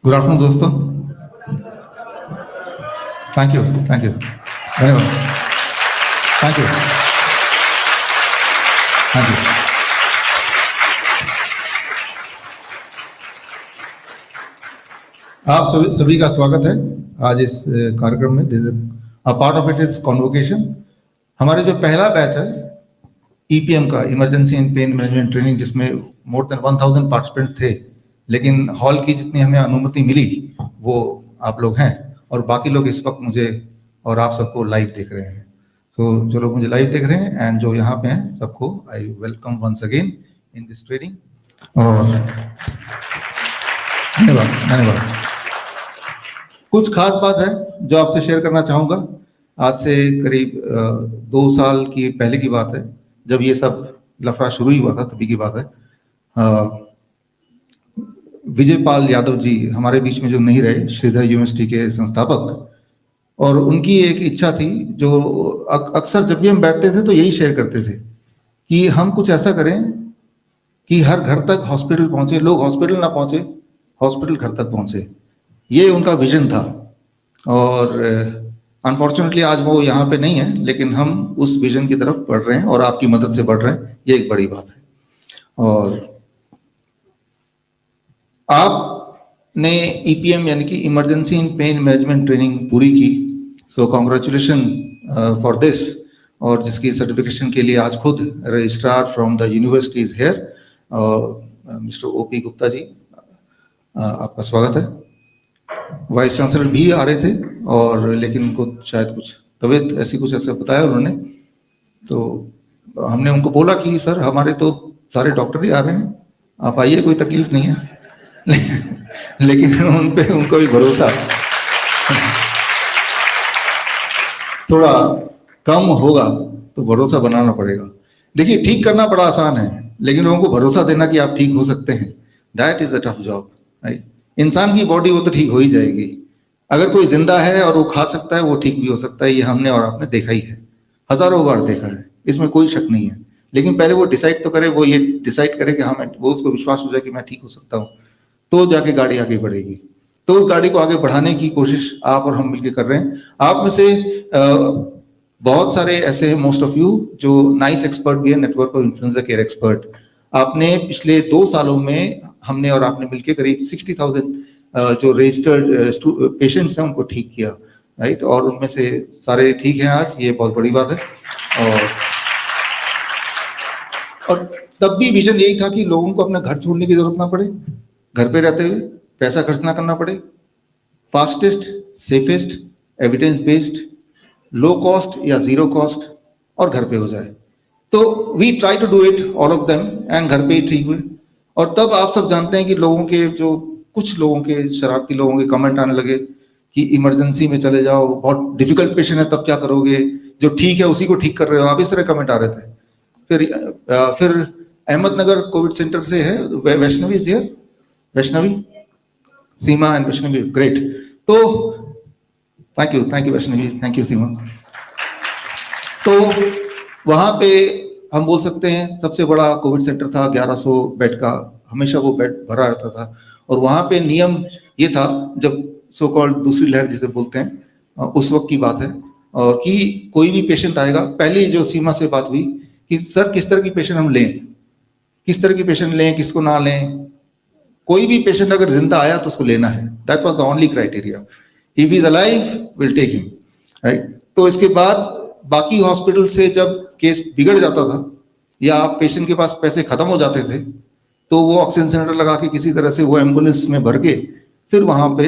Good afternoon दोस्तों। Thank you धन्यवाद। Thank you. आप सभी का स्वागत है आज इस कार्यक्रम में। This a part of it is convocation. हमारे जो पहला बैच है ईपीएम का, emergency and pain management training, जिसमें मोर देन 1000 पार्टिसिपेंट्स थे, लेकिन हॉल की जितनी हमें अनुमति मिली वो आप लोग हैं, और बाकी लोग इस वक्त मुझे और आप सबको लाइव देख रहे हैं। तो जो लोग मुझे लाइव देख रहे हैं एंड जो यहाँ पे हैं, सबको I welcome once again in this training. और धन्यवाद। कुछ खास बात है जो आपसे शेयर करना चाहूँगा। आज से करीब 2 साल की पहले की बात है, जब ये सब लफड़ा शुरू ही हुआ था, तभी की बात है। विजय पाल यादव जी हमारे बीच में जो नहीं रहे, श्रीधर यूनिवर्सिटी के संस्थापक, और उनकी एक इच्छा थी जो अक्सर जब भी हम बैठते थे तो यही शेयर करते थे कि हम कुछ ऐसा करें कि हर घर तक हॉस्पिटल पहुंचे, लोग हॉस्पिटल ना पहुंचे, हॉस्पिटल घर तक पहुंचे। ये उनका विजन था, और अनफॉर्चुनेटली आज वो यहाँ पे नहीं है, लेकिन हम उस विजन की तरफ बढ़ रहे हैं और आपकी मदद से बढ़ रहे हैं। ये एक बड़ी बात है। और आपने ईपीएम यानी कि emergency in pain management training पूरी की, सो कॉन्ग्रेचुलेशन फॉर दिस। और जिसकी सर्टिफिकेशन के लिए आज खुद registrar from the university is here, mister OP Gupta ji, आपका स्वागत है। वाइस चांसलर भी आ रहे थे, और लेकिन उनको शायद कुछ तबीयत ऐसा बताया उन्होंने, तो हमने उनको बोला कि सर हमारे तो सारे डॉक्टर ही आ रहे हैं, आप आइए, कोई तकलीफ नहीं है। लेकिन उनको भी भरोसा थोड़ा कम होगा, तो भरोसा बनाना पड़ेगा। देखिए, ठीक करना बड़ा आसान है, लेकिन लोगों को भरोसा देना कि आप ठीक हो सकते हैं, that is a tough job, right. इंसान की बॉडी वो तो ठीक हो ही जाएगी। अगर कोई जिंदा है और वो खा सकता है, वो ठीक भी हो सकता है। ये हमने और आपने देखा ही है, हजारों बार देखा है, इसमें कोई शक नहीं है। लेकिन पहले वो डिसाइड तो करे, वो ये डिसाइड करे कि हाँ मैं, वो उसको विश्वास हो जाए कि मैं ठीक हो सकता हूँ, तो जाके गाड़ी आगे बढ़ेगी। तो उस गाड़ी को आगे बढ़ाने की कोशिश आप और हम मिलकर कर रहे हैं। आप में से बहुत सारे ऐसे हैं, मोस्ट ऑफ यू, जो नाइस एक्सपर्ट भी है, network of influenza care expert. आपने पिछले 2 सालों में, हमने और आपने मिलकर करीब 60,000 जो रजिस्टर्ड पेशेंट्स हैं उनको ठीक किया, राइट। और उनमें से सारे ठीक हैं आज, ये बहुत बड़ी बात है। और तब भी विजन यही था कि लोगों को अपना घर छोड़ने की जरूरत ना पड़े, घर पे रहते हुए पैसा खर्च ना करना पड़े, fastest, safest, evidence based, low cost या जीरो कॉस्ट, और घर पे हो जाए। तो we try to do it all of them, and घर पे ही ठीक हुए। और तब आप सब जानते हैं कि लोगों के, जो कुछ लोगों के, शरारती लोगों के कमेंट आने लगे कि इमरजेंसी में चले जाओ, बहुत डिफिकल्ट पेशेंट है, तब क्या करोगे, जो ठीक है उसी को ठीक कर रहे हो आप, इस तरह कमेंट आ रहे थे। फिर अहमदनगर कोविड सेंटर से है Vaishnavi is here, Vaishnavi, Seema and Vaishnavi, great. तो thank you Vaishnavi, thank you Seema. तो वहां पे हम बोल सकते हैं सबसे बड़ा कोविड सेंटर था, 1100 बेड का, हमेशा वो बेड भरा रहता था। और वहां पे नियम ये था, जब सो कॉल्ड दूसरी लहर जिसे बोलते हैं, उस वक्त की बात है, और कि कोई भी पेशेंट आएगा, पहले जो सीमा से बात हुई कि सर किस तरह की पेशेंट हम लें, किस तरह की पेशेंट लें, किसको ना लें। कोई भी पेशेंट अगर जिंदा आया तो उसको लेना है, that was the only criteria. If he is alive will take him, right. तो इसके बाद बाकी हॉस्पिटल से जब केस बिगड़ जाता था, या पेशेंट के पास पैसे खत्म हो जाते थे, तो वो ऑक्सीजन सिलेंडर लगा के किसी तरह से वो एम्बुलेंस में भर के फिर वहां पे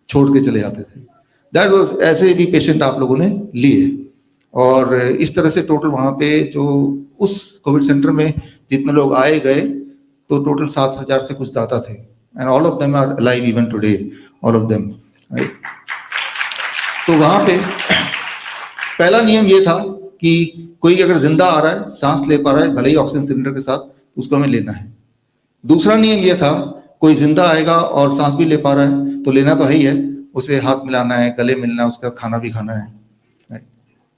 छोड़ के चले जाते थे। दैट वाज, ऐसे भी पेशेंट आप लोगों ने लिए। और इस तरह से टोटल वहां पे जो उस कोविड सेंटर में जितने लोग आए गए, तो टोटल 7,000 से कुछ ज्यादा थे, and all of them are alive even today, all of them, right. तो वहां पे पहला नियम ये था कि कोई अगर जिंदा आ रहा है, सांस ले पा रहा है, भले ही ऑक्सीजन सिलेंडर के साथ, उसको हमें लेना है। दूसरा नियम ये था, कोई जिंदा आएगा और सांस भी ले पा रहा है तो लेना तो है ही है, उसे हाथ मिलाना है, गले मिलना है, उसका खाना भी खाना है।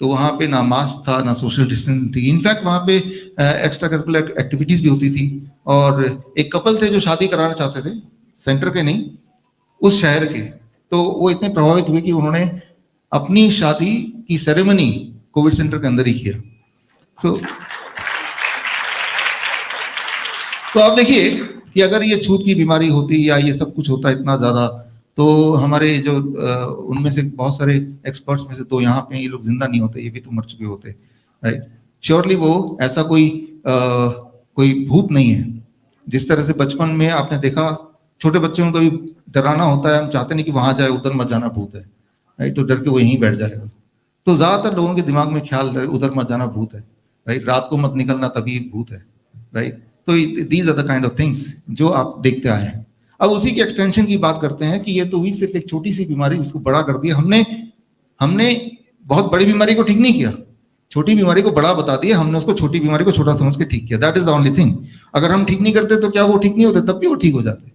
तो वहाँ पे ना मास्क था, ना सोशल डिस्टेंसिंग थी। इनफैक्ट वहाँ पे एक्स्ट्रा करिकुलर एक्टिविटीज भी होती थी। और एक कपल थे जो शादी कराना चाहते थे, सेंटर के नहीं, उस शहर के, तो वो इतने प्रभावित हुए कि उन्होंने अपनी शादी की सेरेमनी कोविड सेंटर के अंदर ही किया। सो तो आप देखिए कि अगर ये छूत की बीमारी होती या ये सब कुछ होता इतना ज्यादा, तो हमारे जो उनमें से बहुत सारे एक्सपर्ट्स में से तो यहाँ पे ये लोग जिंदा नहीं होते, ये भी तो मर चुके होते, राइट। श्योरली वो ऐसा कोई भूत नहीं है। जिस तरह से बचपन में आपने देखा छोटे बच्चों को भी डराना होता है, हम चाहते नहीं कि वहां जाए, उधर मत जाना, भूत है, राइट, तो डर के वो यहीं बैठ जाएगा। तो ज्यादातर लोगों के दिमाग में ख्याल है उधर मत जाना, भूत है, राइट, रात को मत निकलना, तभी भूत है, राइट। तो these are the kind of things जो आप देखते आए हैं। अब उसी के एक्सटेंशन की बात करते हैं कि ये तो हुई सिर्फ एक छोटी सी बीमारी जिसको बड़ा कर दिया हमने बहुत बड़ी बीमारी को ठीक नहीं किया, छोटी बीमारी को बड़ा बता दिया, हमने उसको छोटी बीमारी को छोटा समझ के ठीक किया। That is the only thing. अगर हम ठीक नहीं करते तो क्या वो ठीक नहीं होते? तब भी वो ठीक हो जाते,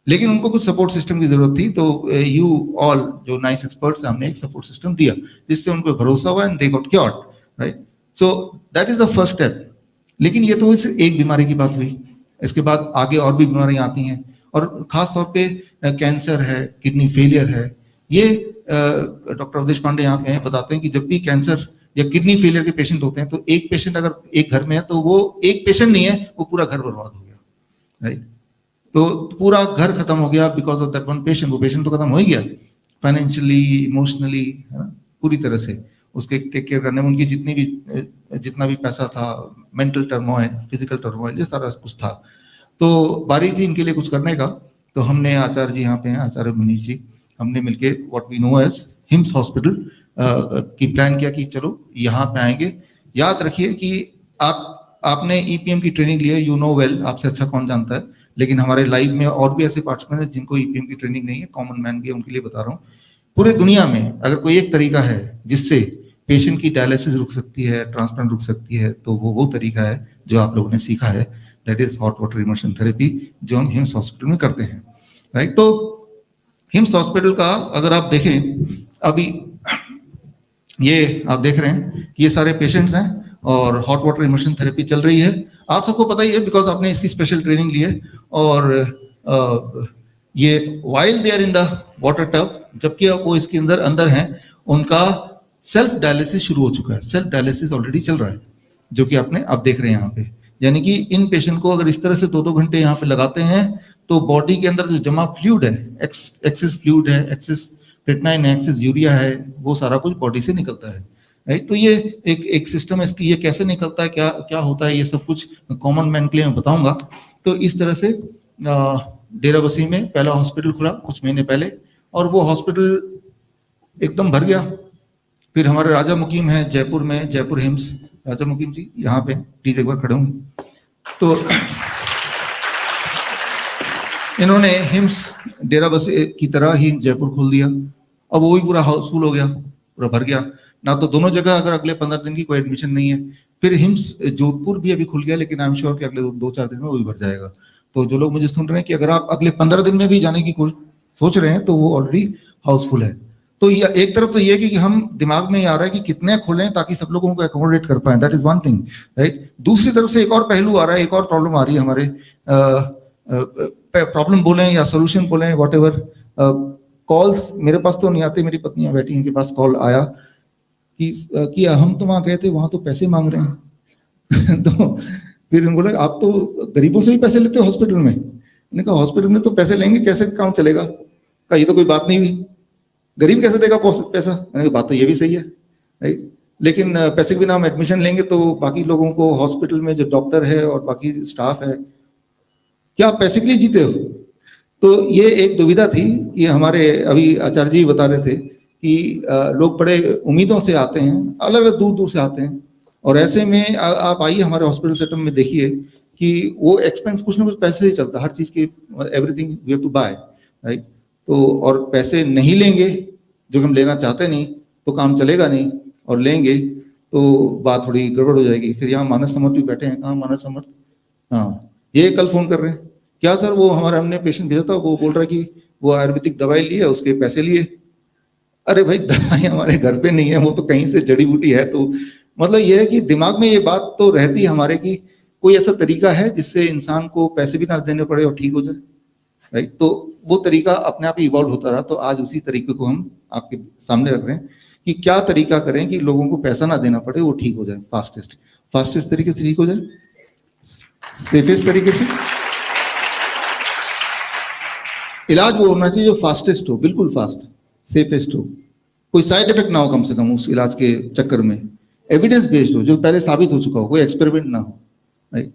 लेकिन उनको कुछ सपोर्ट सिस्टम की जरूरत थी। तो यू ऑल जो नाइस एक्सपर्ट्स हैं, हमने एक सपोर्ट सिस्टम दिया जिससे उनको भरोसा हुआ and they got cured, right. So that is the first step. लेकिन ये तो इस एक बीमारी की बात हुई, इसके बाद आगे और भी बीमारियां आती हैं, और खास तौर पे कैंसर है, किडनी फेलियर है। ये डॉक्टर अवधेश पांडे यहाँ पे हैं, बताते हैं कि जब भी कैंसर या किडनी फेलियर के पेशेंट होते हैं तो एक पेशेंट अगर एक घर में है तो वो एक पेशेंट नहीं है, वो पूरा घर बर्बाद हो गया, राइट। तो पूरा घर खत्म हो गया because of that one patient. वो पेशेंट तो खत्म हो ही गया फाइनेंशियली, इमोशनली, है ना, पूरी तरह से उसके टेक केयर करने में उनकी जितना भी पैसा था, मेंटल टर्मोइल, फिजिकल टर्मोइल, ये सारा कुछ था। तो बारी थी इनके लिए कुछ करने का। तो हमने आचार्य जी यहाँ पे हैं, आचार्य मनीष जी, हमने मिलके what we know as HIIMS hospital की प्लान किया कि चलो यहाँ पे आएंगे। याद रखिए कि आपने ईपीएम की ट्रेनिंग ली है, यू नो वेल, आपसे अच्छा कौन जानता है, लेकिन हमारे लाइव में और भी ऐसे पार्टिसिपेंट हैं जिनको ईपीएम की ट्रेनिंग नहीं है, कॉमन मैन भी है, उनके लिए बता रहा हूँ। पूरे दुनिया में अगर कोई एक तरीका है जिससे पेशेंट की डायलिसिस रुक सकती है, ट्रांसप्लांट रुक सकती है, तो वो तरीका है जो आप लोगों ने सीखा है, that is hot water immersion therapy, जो हम हिम्स हॉस्पिटल में करते हैं, राइट। तो हिम्स हॉस्पिटल का अगर आप देखें, अभी ये आप देख रहे हैं कि ये सारे पेशेंट्स हैं और हॉट वाटर इमर्शन थेरेपी चल रही है। आप सबको पता ही है बिकॉज आपने इसकी स्पेशल ट्रेनिंग ली है। और ये while they are in the water tub, जबकि वो इसके अंदर हैं, उनका सेल्फ डायलिसिस शुरू हो चुका है, सेल्फ डायलिसिस ऑलरेडी चल रहा है, जो कि आप देख रहे हैं यहाँ पे। यानी कि इन पेशेंट को अगर इस तरह से 2-2 घंटे यहाँ पे लगाते हैं तो बॉडी के अंदर जो जमा फ्लूइड है, एक्सेस फ्लूइड है, एक्सेस क्रिएटिनिन है, एक्सेस यूरिया है, वो सारा कुछ बॉडी से निकलता है, राइट। तो ये एक सिस्टम है इसकी, ये कैसे निकलता है, क्या होता है, ये सब कुछ कॉमन मैन के लिए मैं बताऊंगा। तो इस तरह से डेराबस्सी में पहला हॉस्पिटल खुला कुछ महीने पहले, और वो हॉस्पिटल एकदम भर गया। फिर हमारे राजा मुकीम है जयपुर में, जयपुर हिम्स, राजा मुकीम जी यहाँ पे प्लीज एक बार खड़े होंगे। तो इन्होंने हिम्स डेराबस्सी की तरह ही जयपुर खोल दिया। अब वो भी पूरा हाउसफुल हो गया, पूरा भर गया ना। तो दोनों जगह अगर अगले 15 दिन की कोई एडमिशन नहीं है। फिर हिम्स जोधपुर भी अभी खुल गया, लेकिन आई एम श्योर कि अगले 2-4 दिन में वो भी भर जाएगा। तो जो लोग मुझे सुन रहे हैं कि अगर आप अगले 15 दिन में भी जाने की सोच रहे हैं तो वो ऑलरेडी हाउसफुल है। तो एक तरफ तो ये कि हम दिमाग में ये आ रहा है कि कितने खोलें ताकि सब लोगों को एकोमोडेट कर पाए, that is one thing, right. दूसरी तरफ से एक और पहलू आ रहा है, एक और प्रॉब्लम आ रही है हमारे, प्रॉब्लम बोलें या सोल्यूशन बोलें, वॉट एवर। कॉल्स मेरे पास तो नहीं आते, मेरी पत्नियां बैठी, इनके पास कॉल आया कि हम तो वहां गए थे, वहां तो पैसे मांग रहे हैं। तो फिर बोला आप तो गरीबों से भी पैसे लेते हो हॉस्पिटल में। मैंने कहा हॉस्पिटल में तो पैसे लेंगे, कैसे काम चलेगा? कहा ये तो कोई बात नहीं हुई, गरीब कैसे देगा पैसा? मैंने कहा बात तो ये भी सही है, राइट। लेकिन पैसे के बिना हम एडमिशन लेंगे तो बाकी लोगों को हॉस्पिटल में जो डॉक्टर है और बाकी स्टाफ है, क्या आप पैसे के लिए जीते हो? तो ये एक दुविधा थी कि हमारे अभी आचार्य जी बता रहे थे कि लोग बड़े उम्मीदों से आते हैं, अलग अलग दूर दूर से आते हैं, और ऐसे में आप आइए हमारे हॉस्पिटल सेटअप में, देखिए कि वो एक्सपेंस कुछ ना कुछ पैसे ही चलता, हर चीज की, everything we have to buy, right. तो और पैसे नहीं लेंगे, जो हम लेना चाहते नहीं, तो काम चलेगा नहीं, और लेंगे तो बात थोड़ी गड़बड़ हो जाएगी। फिर यहाँ मानस समर्थ भी बैठे हैं, कहाँ मानस समर्थ? हाँ, ये कल फोन कर रहे हैं, क्या सर वो हमने पेशेंट भेजा था, वो बोल रहा है कि वो आयुर्वेदिक दवाई ली है, उसके पैसे लिए। अरे भाई दवाई हमारे घर पे नहीं है, वो तो कहीं से जड़ी बूटी है। तो मतलब ये है कि दिमाग में ये बात तो रहती है हमारे कि कोई ऐसा तरीका है जिससे इंसान को पैसे भी ना देने पड़े और ठीक हो जाए, राइट। तो वो तरीका अपने आप ही इवॉल्व होता रहा, तो आज उसी तरीके को हम आपके सामने रख रहे हैं कि क्या तरीका करें कि लोगों को पैसा ना देना पड़े, वो ठीक हो जाए फास्टेस्ट तरीके से ठीक हो जाए, सेफेस्ट तरीके से। इलाज वो होना चाहिए जो फास्टेस्ट हो, बिल्कुल फास्ट, सेफेस्ट हो, कोई साइड इफेक्ट ना हो कम से कम उस इलाज के चक्कर में, एविडेंस बेस्ड हो, जो पहले साबित हो चुका हो, कोई एक्सपेरिमेंट ना हो, राइट।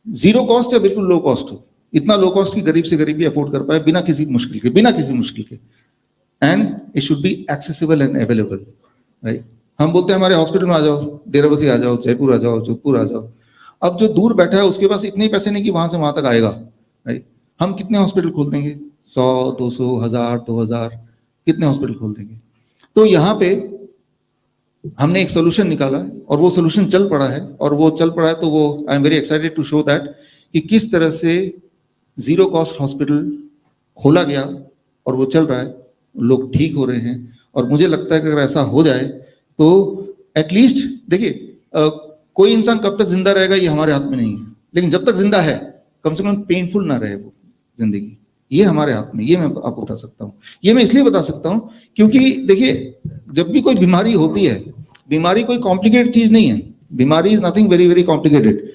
जीरो कॉस्ट या बिल्कुल लो कॉस्ट हो, इतना लो कॉस्ट की गरीब से गरीब भी अफोर्ड कर पाए बिना किसी मुश्किल के, and it should be accessible and available, right. हम बोलते हैं हमारे हॉस्पिटल में आ जाओ, डेराबस्सी आ जाओ, जयपुर आ जाओ, जोधपुर आ जाओ। अब जो दूर बैठा है उसके पास इतने पैसे नहीं कि वहां से वहां तक आएगा, राइट। हम कितने हॉस्पिटल खोल देंगे, 100, 200, 1000, 2000, कितने हॉस्पिटल खोल देंगे। तो यहाँ पे हमने एक सोल्यूशन निकाला है और वो सोल्यूशन चल पड़ा है, तो वो I am very excited to show that कि किस तरह से जीरो कॉस्ट हॉस्पिटल खोला गया और वो चल रहा है, लोग ठीक हो रहे हैं। और मुझे लगता है कि अगर ऐसा हो जाए तो एटलीस्ट देखिए, कोई इंसान कब तक जिंदा रहेगा ये हमारे हाथ में नहीं है, लेकिन जब तक जिंदा है कम से कम पेनफुल ना रहे वो जिंदगी, ये हमारे हाथ में, ये मैं आपको बता सकता हूँ। ये मैं इसलिए बता सकता हूँ क्योंकि देखिए, जब भी कोई बीमारी होती है, बीमारी कोई कॉम्प्लिकेटेड चीज नहीं है, बीमारी is nothing very very complicated.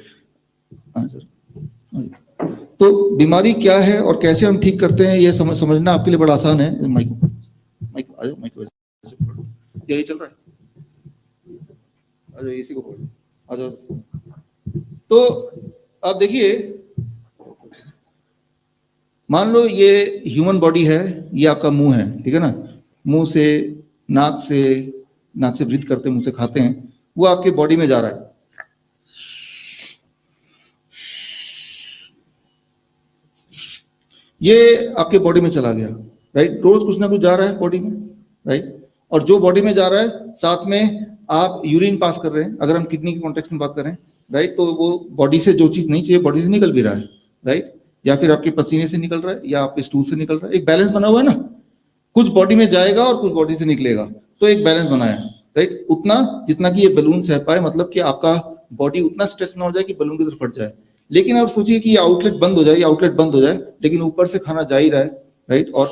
तो बीमारी क्या है और कैसे हम ठीक करते हैं ये समझना आपके लिए बड़ा आसान है। माइक यही चल रहा है, आ जाओ, इसी को पढ़ो, आ जाओ। तो आप देखिए, मान लो ये ह्यूमन बॉडी है, ये आपका मुंह है, ठीक है ना। मुंह से नाक से ब्रीथ करते हैं, मुंह से खाते हैं, वो आपके बॉडी में जा रहा है। ये आपके बॉडी में चला गया, राइट। रोज कुछ ना कुछ जा रहा है बॉडी में, राइट। और जो बॉडी में जा रहा है, साथ में आप यूरिन पास कर रहे हैं, अगर हम किडनी के कॉन्टेक्स्ट में बात करें, राइट, तो वो बॉडी से जो चीज नहीं चाहिए बॉडी से निकल भी रहा है, राइट, या फिर आपके पसीने से निकल रहा है या आपके स्टूल से निकल रहा है। एक बैलेंस बना हुआ है ना, कुछ बॉडी में जाएगा और कुछ बॉडी से निकलेगा, तो एक बैलेंस बनाया, राइट। उतना जितना कि ये बलून सह पाए, मतलब कि आपका बॉडी उतना स्ट्रेस ना हो जाए कि बलून की तरफ फट जाए। लेकिन आप सोचिए कि आउटलेट बंद हो जाए, लेकिन ऊपर से खाना जा ही रहा है, राइट, और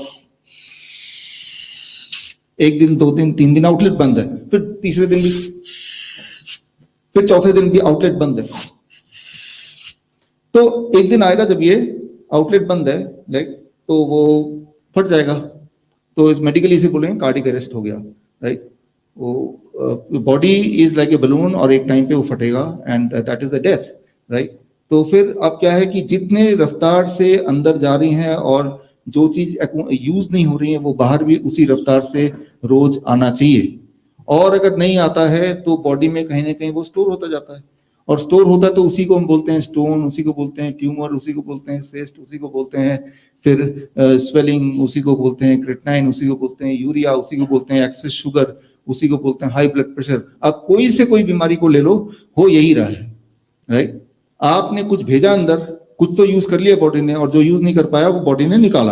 एक दिन, 2 दिन, 3 दिन आउटलेट बंद है, फिर तीसरे दिन भी, फिर चौथे दिन भी आउटलेट बंद है। तो एक दिन आएगा जब ये आउटलेट बंद है, लाइक, तो वो फट जाएगा, तो इस मेडिकली इसे बोलेंगे कार्डियक अरेस्ट हो गया, राइट। वो body is like a balloon और एक टाइम पे वो फटेगा and that is the death, right. तो फिर अब क्या है कि जितने रफ्तार से अंदर जा रही हैं और जो चीज यूज नहीं हो रही है वो बाहर भी उसी रफ्तार से रोज आना चाहिए, और अगर नहीं आता है तो बॉडी में कहीं ना कहीं वो स्टोर होता जाता है, और स्टोर होता है तो उसी को हम बोलते हैं स्टोन, उसी को बोलते हैं ट्यूमर, उसी को बोलते हैं सिस्ट, उसी को बोलते हैं फिर स्वेलिंग, उसी को बोलते हैं क्रिएटिनिन, उसी को बोलते हैं यूरिया, उसी को बोलते हैं एक्सेस शुगर, उसी को बोलते हैं हाई ब्लड प्रेशर। अब कोई से कोई बीमारी को ले लो, हो यही रहा है, राइट। आपने कुछ भेजा अंदर, कुछ तो यूज कर लिया बॉडी ने, और जो यूज नहीं कर पाया वो बॉडी ने निकाला,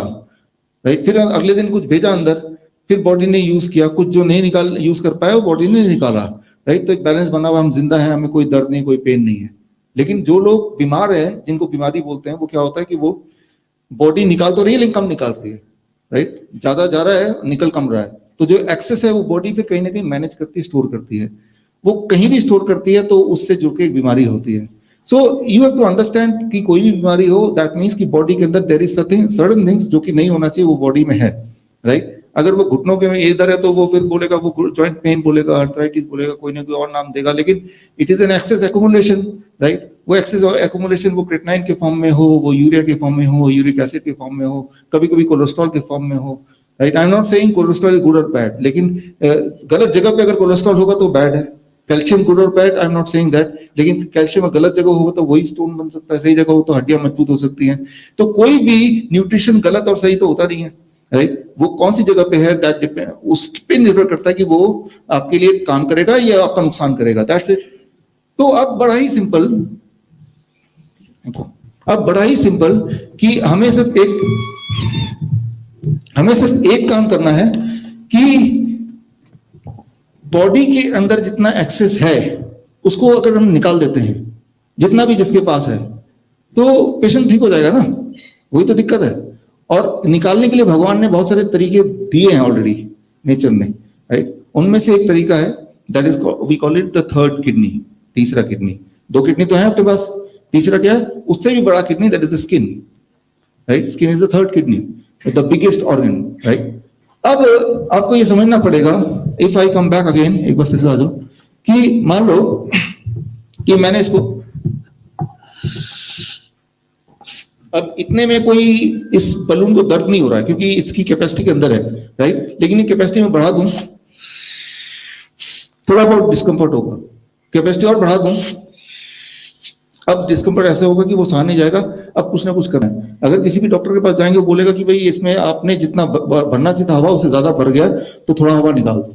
राइट। फिर अगले दिन कुछ भेजा अंदर, फिर बॉडी ने यूज किया, कुछ जो नहीं यूज कर पाया वो बॉडी ने निकाला, राइट। तो एक बैलेंस बना हुआ, हम जिंदा हैं, हमें कोई दर्द नहीं, कोई पेन नहीं है। लेकिन जो लोग बीमार है, जिनको बीमारी बोलते हैं, वो क्या होता है कि वो बॉडी निकाल तो रही है लेकिन कम निकाल रही है, राइट। ज्यादा जा रहा है, निकल कम रहा है, तो जो एक्सेस है वो बॉडी फिर कहीं ना कहीं मैनेज करती है, स्टोर करती है, वो कहीं भी स्टोर करती है, तो उससे जुड़ के एक बीमारी होती है। So you have to understand कि कोई भी बीमारी हो, दैट मीन्स कि बॉडी के अंदर देयर इज सर्टेन थिंग्स जो कि नहीं होना चाहिए वो बॉडी में है, राइट। अगर वो घुटनों के में इधर है तो वो फिर बोलेगा, वो जॉइंट पेन बोलेगा, आर्थराइटिस बोलेगा, कोई ना कोई और नाम देगा, लेकिन it is an excess accumulation, right. वो एक्सेस एक्युमुलेशन वो क्रिएटिनिन के फॉर्म में हो, वो यूरिया के फॉर्म में हो, यूरिक एसिड के फॉर्म में हो, कभी कभी कोलेस्ट्रॉल के फॉर्म में हो, right. I am not saying cholesterol is good और बैड, लेकिन गलत जगह पे अगर कोलेस्ट्रॉल होगा तो बैड है। कैल्शियम गुड और bad, I am not saying that, लेकिन कैल्शियम गलत जगह होगा तो वही स्टोन बन सकता है, सही जगह हो तो हड्डियां मजबूत हो सकती हैं। तो कोई भी न्यूट्रिशन गलत और सही तो होता नहीं है, राइट। वो कौन सी जगह पे है, दैट डिपेंड, उस पे निर्भर करता है कि वो आपके लिए काम करेगा या आपका नुकसान करेगा, दैट्स इट। तो अब बड़ा ही सिंपल कि हमें सिर्फ एक काम करना है कि बॉडी के अंदर जितना एक्सेस है उसको अगर हम निकाल देते हैं, जितना भी जिसके पास है, तो पेशेंट ठीक हो जाएगा ना, वही तो दिक्कत है। और निकालने के लिए भगवान ने बहुत सारे तरीके दिए हैं ऑलरेडी नेचर ने, राइट। उनमें से एक तरीका है, that is we call it the third kidney, तीसरा किडनी। दो किडनी तो है आपके पास, तीसरा क्या है, उससे भी बड़ा kidney, that is the skin, right. Skin is the third kidney, the biggest organ, right. अब आपको ये समझना पड़ेगा, if I come back again, एक बार फिर से आ जाओ, कि मान लो कि मैंने इसको, अब इतने में कोई इस बलून को दर्द नहीं हो रहा है क्योंकि इसकी कैपेसिटी के अंदर है, राइट। लेकिन ये कैपेसिटी में बढ़ा दूं, थोड़ा बहुत डिस्कंफर्ट होगा, कैपेसिटी और बढ़ा दूं, अब डिस्कंफर्ट ऐसा होगा कि वो सह नहीं जाएगा, अब कुछ ना कुछ करना है। अगर किसी भी डॉक्टर के पास जाएंगे, वो बोलेगा कि भाई इसमें आपने जितना भरना चाहिए था हवा उससे ज्यादा भर गया, तो थोड़ा हवा निकाल दो।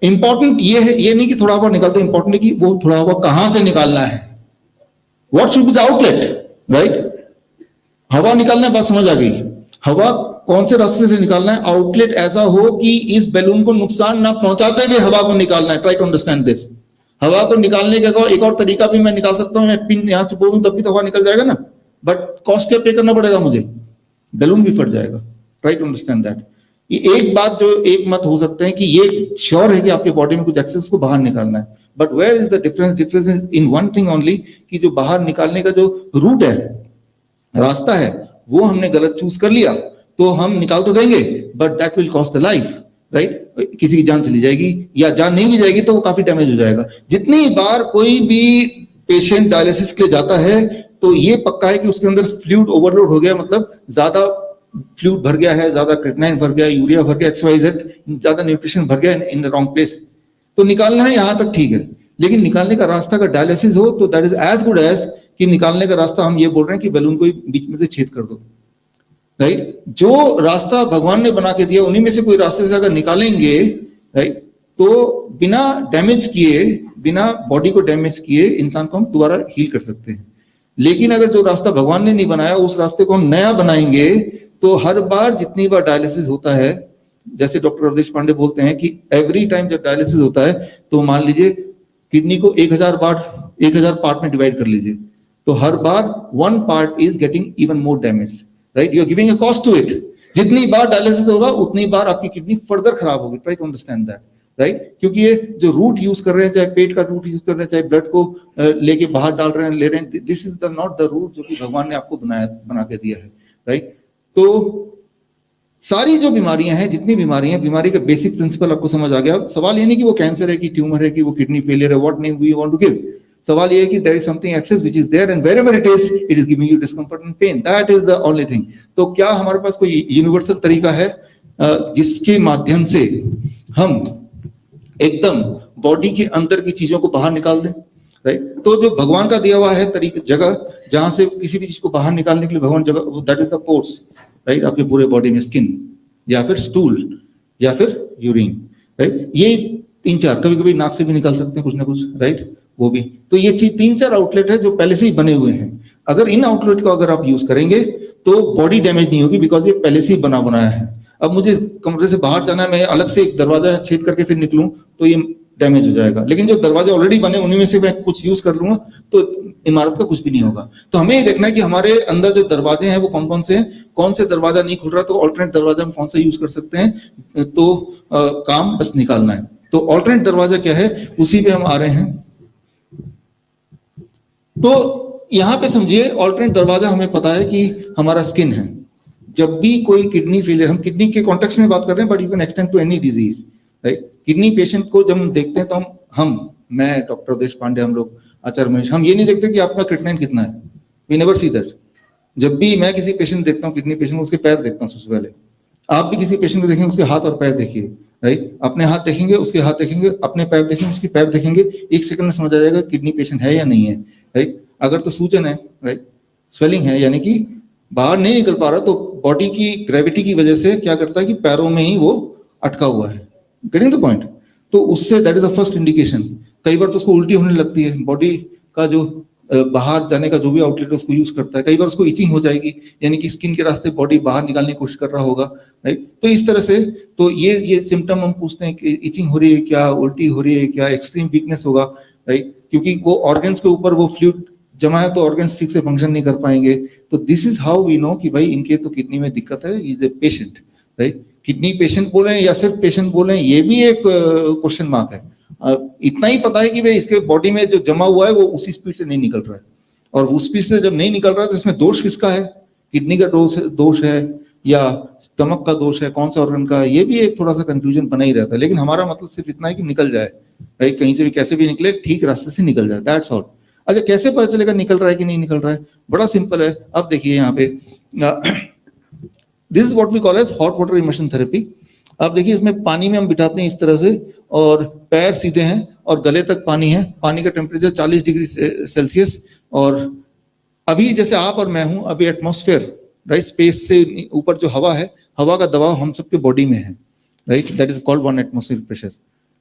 इंपॉर्टेंट ये है, ये नहीं कि थोड़ा हवा निकाल दो, इंपॉर्टेंट है कि वो थोड़ा हवा कहां से निकालना है, what should be the outlet, right. हवा निकालना बात समझ आ गई, हवा कौन से रास्ते से निकालना है, आउटलेट ऐसा हो कि इस बैलून को नुकसान ना पहुंचाते हुए हवा को निकालना है। Try to understand this. हवा को निकालने का एक और तरीका भी मैं निकाल सकता हूं, मैं पिन यहां से बोलूं तब भी तो हवा निकल जाएगा ना, बट कॉस्ट क्या पे करना पड़ेगा मुझे, बैलून भी फट जाएगा। Try to understand that. ये एक बात जो एक मत हो सकते हैं कि ये श्योर है कि आपके बॉडी में कुछ एक्सेस को बाहर निकालना है, but where is the difference, difference is in one thing only, कि जो बाहर निकालने का जो रूट है, रास्ता है, वो हमने गलत चूज कर लिया तो हम निकाल तो देंगे, but that will cost the life, right. किसी की जान चली जाएगी, या जान नहीं भी जाएगी तो वो काफी डैमेज हो जाएगा। जितनी बार कोई भी पेशेंट डायलिसिस के लिए जाता है तो ये पक्का है कि उसके अंदर फ्लूइड ओवरलोड हो गया, मतलब ज्यादा फ्लूइड भर गया है, ज्यादा क्रिएटिनिन भर गया, यूरिया भर गया, XYZ ज्यादा न्यूट्रिशन भर गया इन द रॉन्ग प्लेस। तो निकालना है यहां तक ठीक है, लेकिन निकालने का रास्ता अगर डायलिसिस हो तो that is as good as कि निकालने का रास्ता हम ये बोल रहे हैं कि बैलून को बीच में से छेद कर दो, राइट। जो रास्ता भगवान ने बना के दिया उन्हीं में से कोई रास्ते से अगर निकालेंगे, राइट, तो बिना डैमेज किए, बिना बॉडी को डैमेज किए इंसान को हम दोबारा हील कर सकते हैं। लेकिन अगर जो रास्ता भगवान ने नहीं बनाया उस रास्ते को हम नया बनाएंगे तो हर बार जितनी बार डायलिसिस होता है, जैसे डॉक्टर अवधेश पांडे बोलते हैं कि एवरी टाइम जब डायलिसिस होता है तो मान लीजिए किडनी को 1000 पार्ट में डिवाइड कर लीजिए, तो हर बार one part is getting even more damage, right. You are giving a cost to it. जितनी बार डायलिसिस होगा उतनी बार आपकी किडनी फर्दर खराब होगी। Try to understand that, right. क्योंकि ये जो रूट यूज कर रहे हैं, चाहे पेट का रूट यूज कर रहे हैं, चाहे ब्लड को लेके बाहर डाल रहे हैं, ले रहे हैं, this is the not the root जो कि भगवान ने आपको बना के दिया है, राइट। तो सारी जो बीमारियां हैं, जितनी बीमारियां, बीमारी का बेसिक प्रिंसिपल आपको समझ आ गया। सवाल ये नहीं कि वो कैंसर है, कि ट्यूमर है, कि वो किडनी फेलियर है, what name we want to give. सवाल ये है कि there is something excess which is there and wherever it is giving you discomfort and pain, that is the only thing. तो क्या हमारे पास कोई यूनिवर्सल तरीका है जिसके माध्यम से हम एकदम बॉडी के अंदर की चीजों को बाहर निकाल दें, राइट। तो जो भगवान का दिया हुआ है तरीका, जगह जहां से किसी भी चीज को बाहर निकालने के लिए भगवान जगह, that is the pores, right. आपके पूरे बॉडी में स्किन या फिर स्टूल या फिर यूरिन, राइट। ये 3-4, कभी कभी नाक से भी निकाल सकते हैं कुछ ना कुछ, राइट, वो भी। तो ये चीज 3-4 आउटलेट है जो पहले से ही बने हुए हैं। अगर इन आउटलेट को अगर आप यूज करेंगे तो बॉडी डैमेज नहीं होगी, बिकॉज ये पहले से ही बनाया है। अब मुझे कमरे से बाहर जाना है, मैं अलग से एक दरवाजा छेद करके फिर निकलूं तो ये डैमेज हो जाएगा। लेकिन जो दरवाजे ऑलरेडी बने उन्हीं में से मैं कुछ यूज कर लूंगा तो इमारत का कुछ भी नहीं होगा। तो हमें ये देखना है कि हमारे अंदर जो दरवाजे हैं वो कौन कौन से हैं, कौन से दरवाजा नहीं खुल रहा तो ऑल्टरनेट दरवाजा हम कौन सा यूज कर सकते हैं, तो काम बस निकालना है। तो ऑल्टरनेट दरवाजा क्या है, उसी पे हम आ रहे हैं। तो यहां पे समझिए, ऑल्टरनेट दरवाजा हमें पता है कि हमारा स्किन है। जब भी कोई किडनी फेलियर, हम किडनी के कॉन्टेक्स्ट में बात कर रहे हैं, but you can extend to any disease, right. Kidney patient को जब हम देखते हैं तो मैं डॉक्टर अवधेश पांडे, हम लोग आचार्य महेश, हम ये नहीं देखते कि आपका क्रिएटिनिन कितना है, वी नेवर सी दैट। जब भी मैं किसी पेशेंट देखता हूँ, किडनी पेशेंट, उसके पैर देखता हूँ सबसे पहले। आप भी किसी पेशेंट को देखेंगे, उसके हाथ और पैर देखिए, राइट। अपने हाथ देखेंगे, उसके हाथ देखेंगे, अपने पैर देखेंगे, उसके पैर देखेंगे, 1 सेकंड में समझ आ जाएगा किडनी पेशेंट है या नहीं है, राइट। अगर तो सूजन है, राइट, स्वेलिंग है, यानी कि बाहर नहीं निकल पा रहा, तो बॉडी की ग्रेविटी की वजह से क्या करता है कि पैरों में ही वो अटका हुआ है। Getting the point? तो उससे that is the first indication. कई बार तो उसको उल्टी होने लगती है, बॉडी का जो बाहर जाने का जो भी आउटलेट है उसको यूज करता है। कई बार उसको इचिंग हो जाएगी, यानी कि स्किन के रास्ते बॉडी बाहर निकालने की कोशिश कर रहा होगा, राइट। तो इस तरह से तो ये सिम्टम हम पूछते हैं कि इचिंग हो रही है क्या, उल्टी हो रही है क्या, एक्सट्रीम वीकनेस होगा, राइट, क्योंकि वो ऑर्गन्स के ऊपर वो फ्लूइड जमा है तो ऑर्गन्स ठीक से फंक्शन नहीं कर पाएंगे। तो this is how we know कि भाई इनके तो किडनी में दिक्कत है, is a patient, right. Kidney patient बोले या सिर्फ पेशेंट बोले, ये भी एक क्वेश्चन मार्क है। इतना ही पता है कि भाई इसके बॉडी में जो जमा हुआ है वो उसी स्पीड से नहीं निकल रहा है, और उस स्पीड से जब नहीं निकल रहा है तो इसमें दोष किसका है? किडनी का दोष है या स्टमक का दोष है, कौन सा ऑर्गन का? ये भी एक थोड़ा सा कंफ्यूजन बना ही रहता है। लेकिन हमारा मतलब सिर्फ इतना है कि निकल जाए, राइट, कहीं से भी कैसे भी निकले, ठीक रास्ते से निकल जाए, दैट्स ऑल। अच्छा, कैसे पता चलेगा निकल रहा है कि नहीं निकल रहा है? बड़ा सिंपल है। अब देखिए यहाँ पे this is what we call as hot water immersion therapy. अब देखिए इसमें पानी में हम बिठाते हैं इस तरह से, और पैर सीधे हैं और गले तक पानी है, पानी का टेम्परेचर 40 डिग्री सेल्सियस। और अभी जैसे आप और मैं हूं, अभी एटमॉस्फेयर, राइट, स्पेस से ऊपर जो हवा है, हवा का दबाव हम सबके बॉडी में है, right, that is called 1 atmospheric pressure.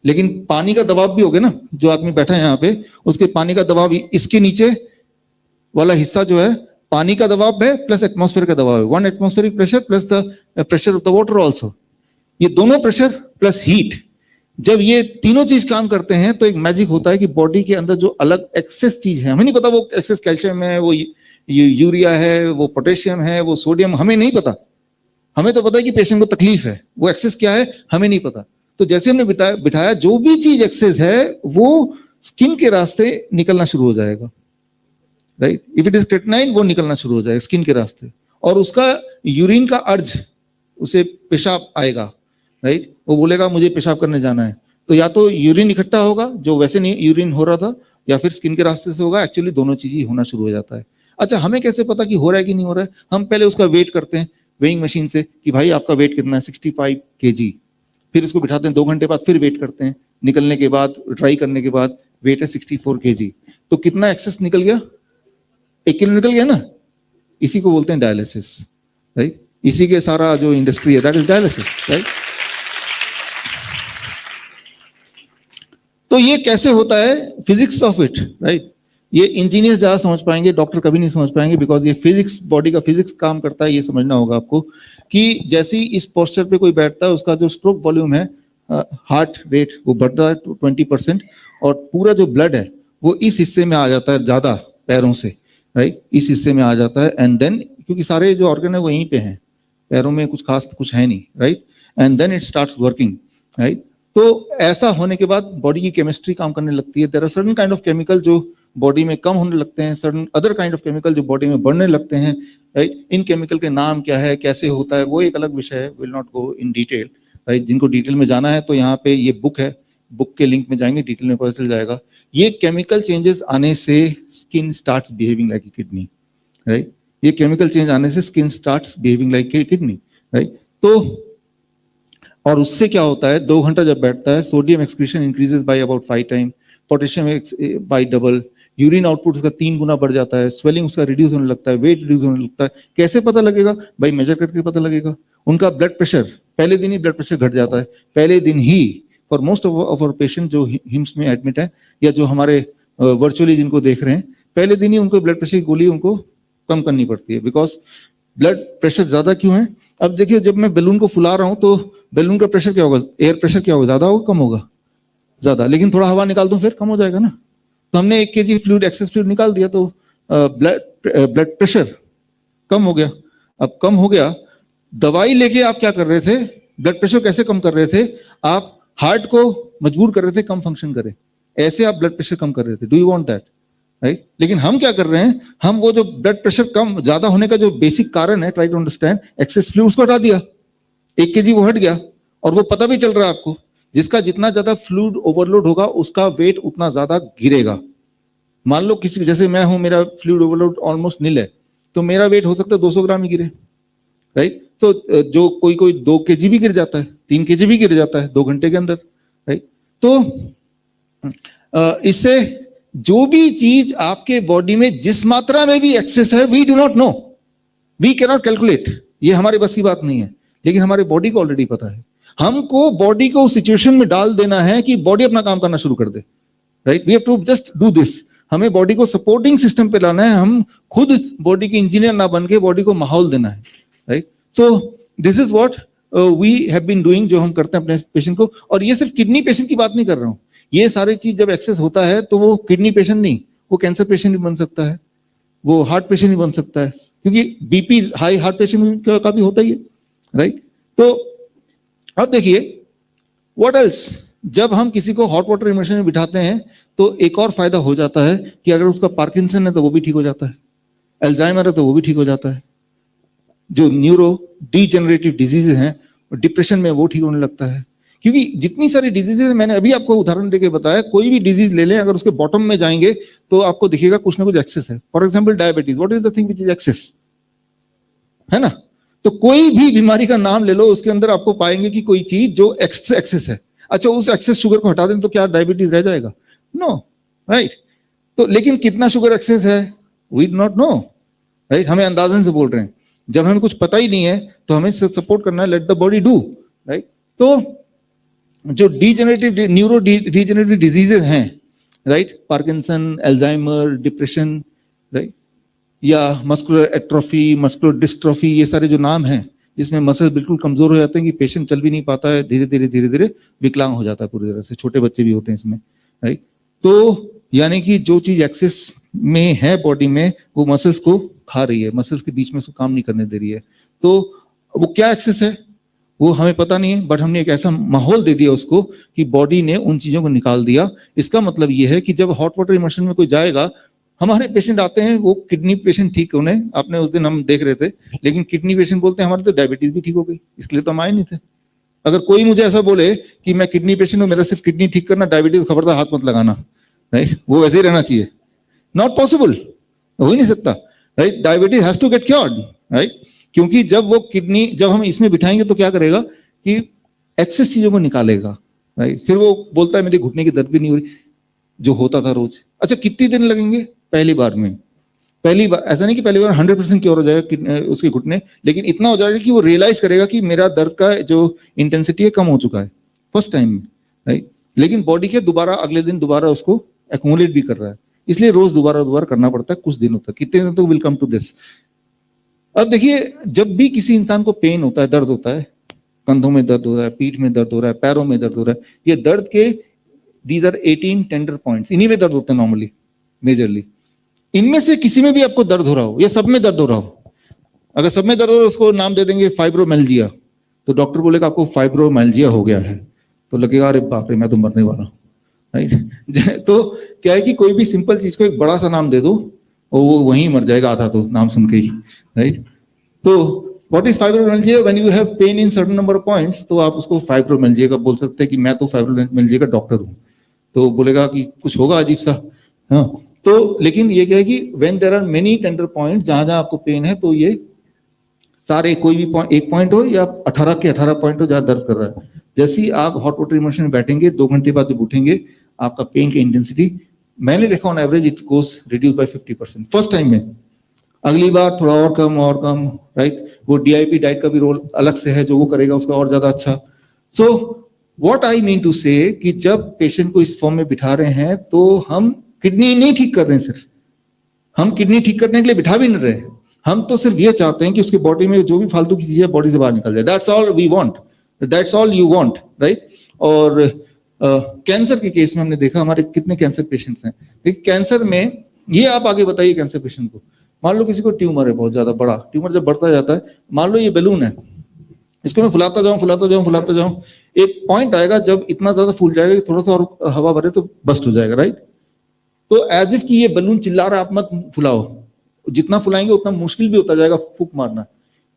लेकिन पानी का दबाव भी हो गया ना, जो आदमी बैठा है यहाँ पे, उसके पानी का दबाव, इसके नीचे वाला हिस्सा जो है पानी का दबाव है प्लस एटमॉस्फेयर का दबाव है, 1 atmospheric pressure plus the pressure of the water also. ये दोनों प्रेशर प्लस हीट, जब ये तीनों चीज काम करते हैं तो एक मैजिक होता है कि बॉडी के अंदर जो अलग एक्सेस चीज है, हमें नहीं पता वो एक्सेस कैल्शियम है, वो यूरिया है, वो पोटेशियम है, वो सोडियम, हमें नहीं पता। हमें तो पता है कि पेशेंट को तकलीफ है, वो एक्सेस क्या है हमें नहीं पता। तो जैसे हमने बिठाया, जो भी चीज एक्सेस है वो स्किन के रास्ते निकलना शुरू हो जाएगा, right. If it is creatinine, वो निकलना शुरू हो जाएगा स्किन के रास्ते, और उसका यूरिन का अर्ज, उसे पेशाब आएगा, राइट। वो बोलेगा मुझे पेशाब करने जाना है, तो या तो यूरिन इकट्ठा होगा जो वैसे नहीं यूरिन हो रहा था, या फिर स्किन के रास्ते से होगा। एक्चुअली दोनों चीज ही होना शुरू हो जाता है। अच्छा, हमें कैसे पता कि हो रहा है कि नहीं हो रहा है? हम पहले उसका वेट करते हैं वेइंग मशीन से कि भाई आपका वेट कितना है, 65 kg। फिर उसको बिठाते हैं, 2 घंटे बाद फिर वेट करते हैं, निकलने के बाद, ट्राई करने के बाद वेट है 64 kg। तो कितना एक्सेस निकल गया? 1 किलो निकल गया ना। इसी को बोलते हैं डायलिसिस, राइट। इसी के सारा जो इंडस्ट्री है, दैट इज डायलिसिस, राइट। तो ये कैसे होता है, फिजिक्स ऑफ इट, राइट। ये इंजीनियर ज्यादा समझ पाएंगे, डॉक्टर कभी नहीं समझ पाएंगे, बिकॉज ये फिजिक्स, बॉडी का फिजिक्स काम करता है। ये समझना होगा आपको कि जैसे ही इस पोस्चर पे कोई बैठता है, उसका जो स्ट्रोक वॉल्यूम है, हार्ट रेट, वो बढ़ता है 20%, और पूरा जो ब्लड है वो इस हिस्से में आ जाता है ज्यादा, पैरों से, राइट, इस हिस्से में आ जाता है। एंड देन, क्योंकि सारे जो ऑर्गन है वो यहीं पे हैं, पैरों में कुछ खास कुछ है नहीं, right. And then it starts working, right. तो ऐसा होने के बाद बॉडी की केमिस्ट्री काम करने लगती है। There are certain kind of chemical जो बॉडी में कम होने लगते हैं, certain other kind of chemical जो बॉडी में बढ़ने लगते हैं, राइट। इन केमिकल के नाम क्या है, कैसे होता है, वो एक अलग विषय है, will not go in detail, right. जिनको डिटेल में जाना है तो यहाँ पे ये बुक है, बुक के लिंक में जाएंगे, डिटेल में पता चल जाएगा। ये केमिकल चेंजेस आने से skin starts behaving like a kidney, right. ये केमिकल चेंज आने से skin starts behaving like a kidney, right. तो और उससे क्या होता है, 2 घंटा जब बैठता है, sodium excretion increases by about 5 time, potassium bye double, urine output उसका 3 गुना बढ़ जाता है, स्वेलिंग उसका रिड्यूस होने लगता है, वेट रिड्यूस होने लगता है। कैसे पता लगेगा भाई? मेजर करके पता लगेगा। उनका ब्लड प्रेशर, पहले दिन ही ब्लड प्रेशर घट जाता है, पहले दिन ही, for most of our patient जो हिम्स में एडमिट है, या जो हमारे वर्चुअली जिनको देख रहे हैं, पहले दिन ही उनको ब्लड प्रेशर की गोली उनको कम करनी पड़ती है। बिकॉज ब्लड प्रेशर ज्यादा क्यों है? अब देखिए, जब मैं बैलून को फुला रहा हूं तो बैलून का प्रेशर क्या होगा, एयर प्रेशर क्या होगा, ज्यादा होगा कम होगा? ज्यादा। लेकिन थोड़ा हवा निकाल दूं फिर कम हो जाएगा ना। तो हमने 1 kg फ्लूइड, एक्सेस फ्लूइड निकाल दिया, तो ब्लड प्रेशर कम हो गया। अब कम हो गया, दवाई लेके आप क्या कर रहे थे? ब्लड प्रेशर कैसे कम कर रहे थे? आप हार्ट को मजबूर कर रहे थे कम फंक्शन करे, ऐसे आप ब्लड प्रेशर कम कर रहे थे। Do you want that, right? लेकिन हम क्या कर रहे हैं, हम वो जो ब्लड प्रेशर कम ज्यादा होने का जो बेसिक कारण है, try to understand, excess fluid उसको हटा दिया, 1 kg वो हट गया, और वो पता भी चल रहा है आपको, जिसका जितना ज्यादा फ्लूइड ओवरलोड होगा उसका वेट उतना ज्यादा गिरेगा। मान लो किसी, जैसे मैं हूं, मेरा फ्लूइड ओवरलोड ऑलमोस्ट नील है, तो मेरा वेट हो सकता है 200 ग्राम ही गिरे, राइट? तो जो कोई 2 kg भी गिर जाता है, 3 kg भी गिर जाता है 2 घंटे के अंदर, राइट? तो इससे जो भी चीज आपके बॉडी में जिस मात्रा में भी एक्सेस है, we do not know, we can not calculate, ये हमारे बस की बात नहीं है, लेकिन हमारे बॉडी को ऑलरेडी पता है। हमको बॉडी को उस सिचुएशन में डाल देना है कि बॉडी अपना काम करना शुरू कर दे, right? We have to just do this. हमें बॉडी को सपोर्टिंग सिस्टम पे लाना है, हम खुद बॉडी के इंजीनियर ना बन के बॉडी को माहौल देना है, right? So this is what we have been doing, जो हम करते हैं अपने पेशेंट को। और ये सिर्फ किडनी पेशेंट की बात नहीं कर रहा हूं, ये सारी चीज जब एक्सेस होता है तो वो किडनी पेशेंट नहीं, वो कैंसर पेशेंट भी बन सकता है, वो हार्ट पेशेंट भी बन सकता है, क्योंकि बीपी हाई हार्ट पेशेंट का भी होता ही है, राइट। तो अब देखिए व्हाट एल्स, जब हम किसी को हॉट वाटर इमर्शन में बिठाते हैं तो एक और फायदा हो जाता है कि अगर उसका पार्किंसन है तो वो भी ठीक हो जाता है, अल्जाइमर है तो वो भी ठीक हो जाता है, जो न्यूरो डीजेनरेटिव डिजीजेज हैं, डिप्रेशन में वो ठीक होने लगता है। क्योंकि जितनी सारी डिजीजेज मैंने अभी आपको उदाहरण देके बताया, कोई भी डिजीज ले लें, अगर उसके बॉटम में जाएंगे तो आपको दिखेगा कुछ ना कुछ एक्सेस है। For example diabetes, what is the thing which is excess, है ना। तो कोई भी बीमारी का नाम ले लो, उसके अंदर आपको पाएंगे कि कोई चीज जो एक्सेस है। अच्छा, उस एक्सेस शुगर को हटा दें तो क्या डायबिटीज रह जाएगा? No, right. तो लेकिन कितना शुगर एक्सेस है we do not know, right. हमें अंदाजन से बोल रहे हैं, जब हमें कुछ पता ही नहीं है तो हमें सपोर्ट करना है, let the body do, right. तो जो डीजेनरेटिव न्यूरो डीजेनरेटिव डिजीजेज हैं, right, Parkinson, Alzheimer, depression, right, या मस्कुलर एट्रोफी, मस्कुलर डिस्ट्रोफी, ये सारे जो नाम हैं जिसमें मसल बिल्कुल कमजोर हो जाते हैं कि पेशेंट चल भी नहीं पाता है, धीरे धीरे विकलांग हो जाता है पूरी तरह से, छोटे बच्चे भी होते हैं इसमें, राइट। तो यानी कि जो चीज एक्सेस में है बॉडी में वो मसल्स को खा रही है, मसल्स के बीच में उसको काम नहीं करने दे रही है। तो वो क्या एक्सेस है वो हमें पता नहीं है, बट हमने एक ऐसा माहौल दे दिया उसको कि बॉडी ने उन चीजों को निकाल दिया। इसका मतलब ये है कि जब हॉट वाटर इमर्शन में कोई जाएगा, हमारे पेशेंट आते हैं, वो किडनी पेशेंट ठीक होने, आपने उस दिन हम देख रहे थे, लेकिन किडनी पेशेंट बोलते हैं हमारे तो डायबिटीज भी ठीक हो गई, इसके लिए तो हम आए नहीं थे। अगर कोई मुझे ऐसा बोले कि मैं किडनी पेशेंट हूं, मेरा सिर्फ किडनी ठीक करना, डायबिटीज खबरदार हाथ मत लगाना, राइट, वो वैसे ही रहना चाहिए, नॉट पॉसिबल, हो ही नहीं सकता, right. Diabetes has to get cured, right, क्योंकि जब वो किडनी, जब हम इसमें बिठाएंगे तो क्या करेगा कि एक्सेस चीजों को निकालेगा, राइट। फिर वो बोलता है मेरी घुटने की दर्द भी नहीं हो रही, जो होता था रोज। अच्छा, कितने दिन लगेंगे? पहली बार में, पहली बार ऐसा नहीं कि पहली बार 100% क्योर हो जाएगा उसके घुटने, लेकिन इतना हो जाएगा कि वो रियलाइज करेगा कि मेरा दर्द का जो इंटेंसिटी है कम हो चुका है फर्स्ट टाइम में, राइट। लेकिन बॉडी के दोबारा अगले दिन दोबारा उसको एक्यूमुलेट भी कर रहा है, इसलिए रोज दोबारा करना पड़ता है कुछ दिनों तक। कितने दिनों तक? Will come to this. अब देखिए, जब भी किसी इंसान को पेन होता है, दर्द होता है, कंधों में दर्द हो रहा है, पीठ में दर्द हो रहा है, पैरों में दर्द हो रहा है, ये दर्द के दीज आर 18 टेंडर पॉइंट्स, इन्हीं में दर्द होते हैं नॉर्मली, मेजरली। इनमें से किसी में भी आपको दर्द हो रहा हो या सब में दर्द हो रहा हो, अगर सब में दर्द हो रहा है उसको नाम दे देंगे फाइब्रोमाइल्जिया, तो डॉक्टर बोलेगा आपको फाइब्रोमाइल्जिया हो गया है, तो लगेगा अरे बाप रे मैं तो मरने वाला हूं, राइट। तो क्या है कि कोई भी सिंपल चीज को एक बड़ा सा नाम दे दो और वो वहीं मर जाएगा आधा तो नाम सुन के ही, राइट। तो what is fibromyalgia? When you have pain in certain number of points, तो आप उसको फाइब्रोमाइल्जिया का बोल सकते हैं कि मैं तो फाइब्रोमाइल्जिया का डॉक्टर हूं, तो बोलेगा कि कुछ होगा अजीब सा, हाँ। तो लेकिन ये क्या है कि when there are many tender point, जहां जहां आपको पेन है, तो ये सारे कोई भी एक पॉइंट हो या 18 के 18 पॉइंट हो जहां दर्द कर रहा है, जैसे ही आप हॉट वाटर इमर्शन में बैठेंगे 2 घंटे बाद जब उठेंगे, आपका पेन की इंटेंसिटी मैंने देखा on average it goes reduce by 50% first time में। अगली बार थोड़ा और कम, राइट। वो डीआईपी डाइट का भी रोल अलग से है, जो वो करेगा उसका और ज्यादा अच्छा। So what I mean to say कि जब पेशेंट को इस फॉर्म में बिठा रहे हैं तो हम किडनी नहीं ठीक कर रहे हैं, सिर्फ हम किडनी ठीक करने के लिए बिठा भी नहीं रहे, हम तो सिर्फ ये चाहते हैं कि उसकी बॉडी में जो भी फालतू की चीजें बॉडी से बाहर निकल जाए, that's all we want, that's all you want, right. और कैंसर के केस में हमने देखा हमारे कितने कैंसर पेशेंट्स हैं, लेकिन कैंसर में ये आप आगे बताइए कैंसर पेशेंट को, मान लो किसी को ट्यूमर है बहुत ज्यादा बड़ा, ट्यूमर जब बढ़ता जाता है, मान लो ये बैलून है, इसको मैं फुलाता जाऊं, एक पॉइंट आएगा जब इतना ज्यादा फूल जाएगा कि थोड़ा सा और हवा भरे तो बस्ट हो जाएगा, राइट। तो एज इफ कि ये बलून चिल्ला रहा है आप मत फुलाओ, जितना फुलाएंगे उतना मुश्किल भी होता जाएगा फूक मारना।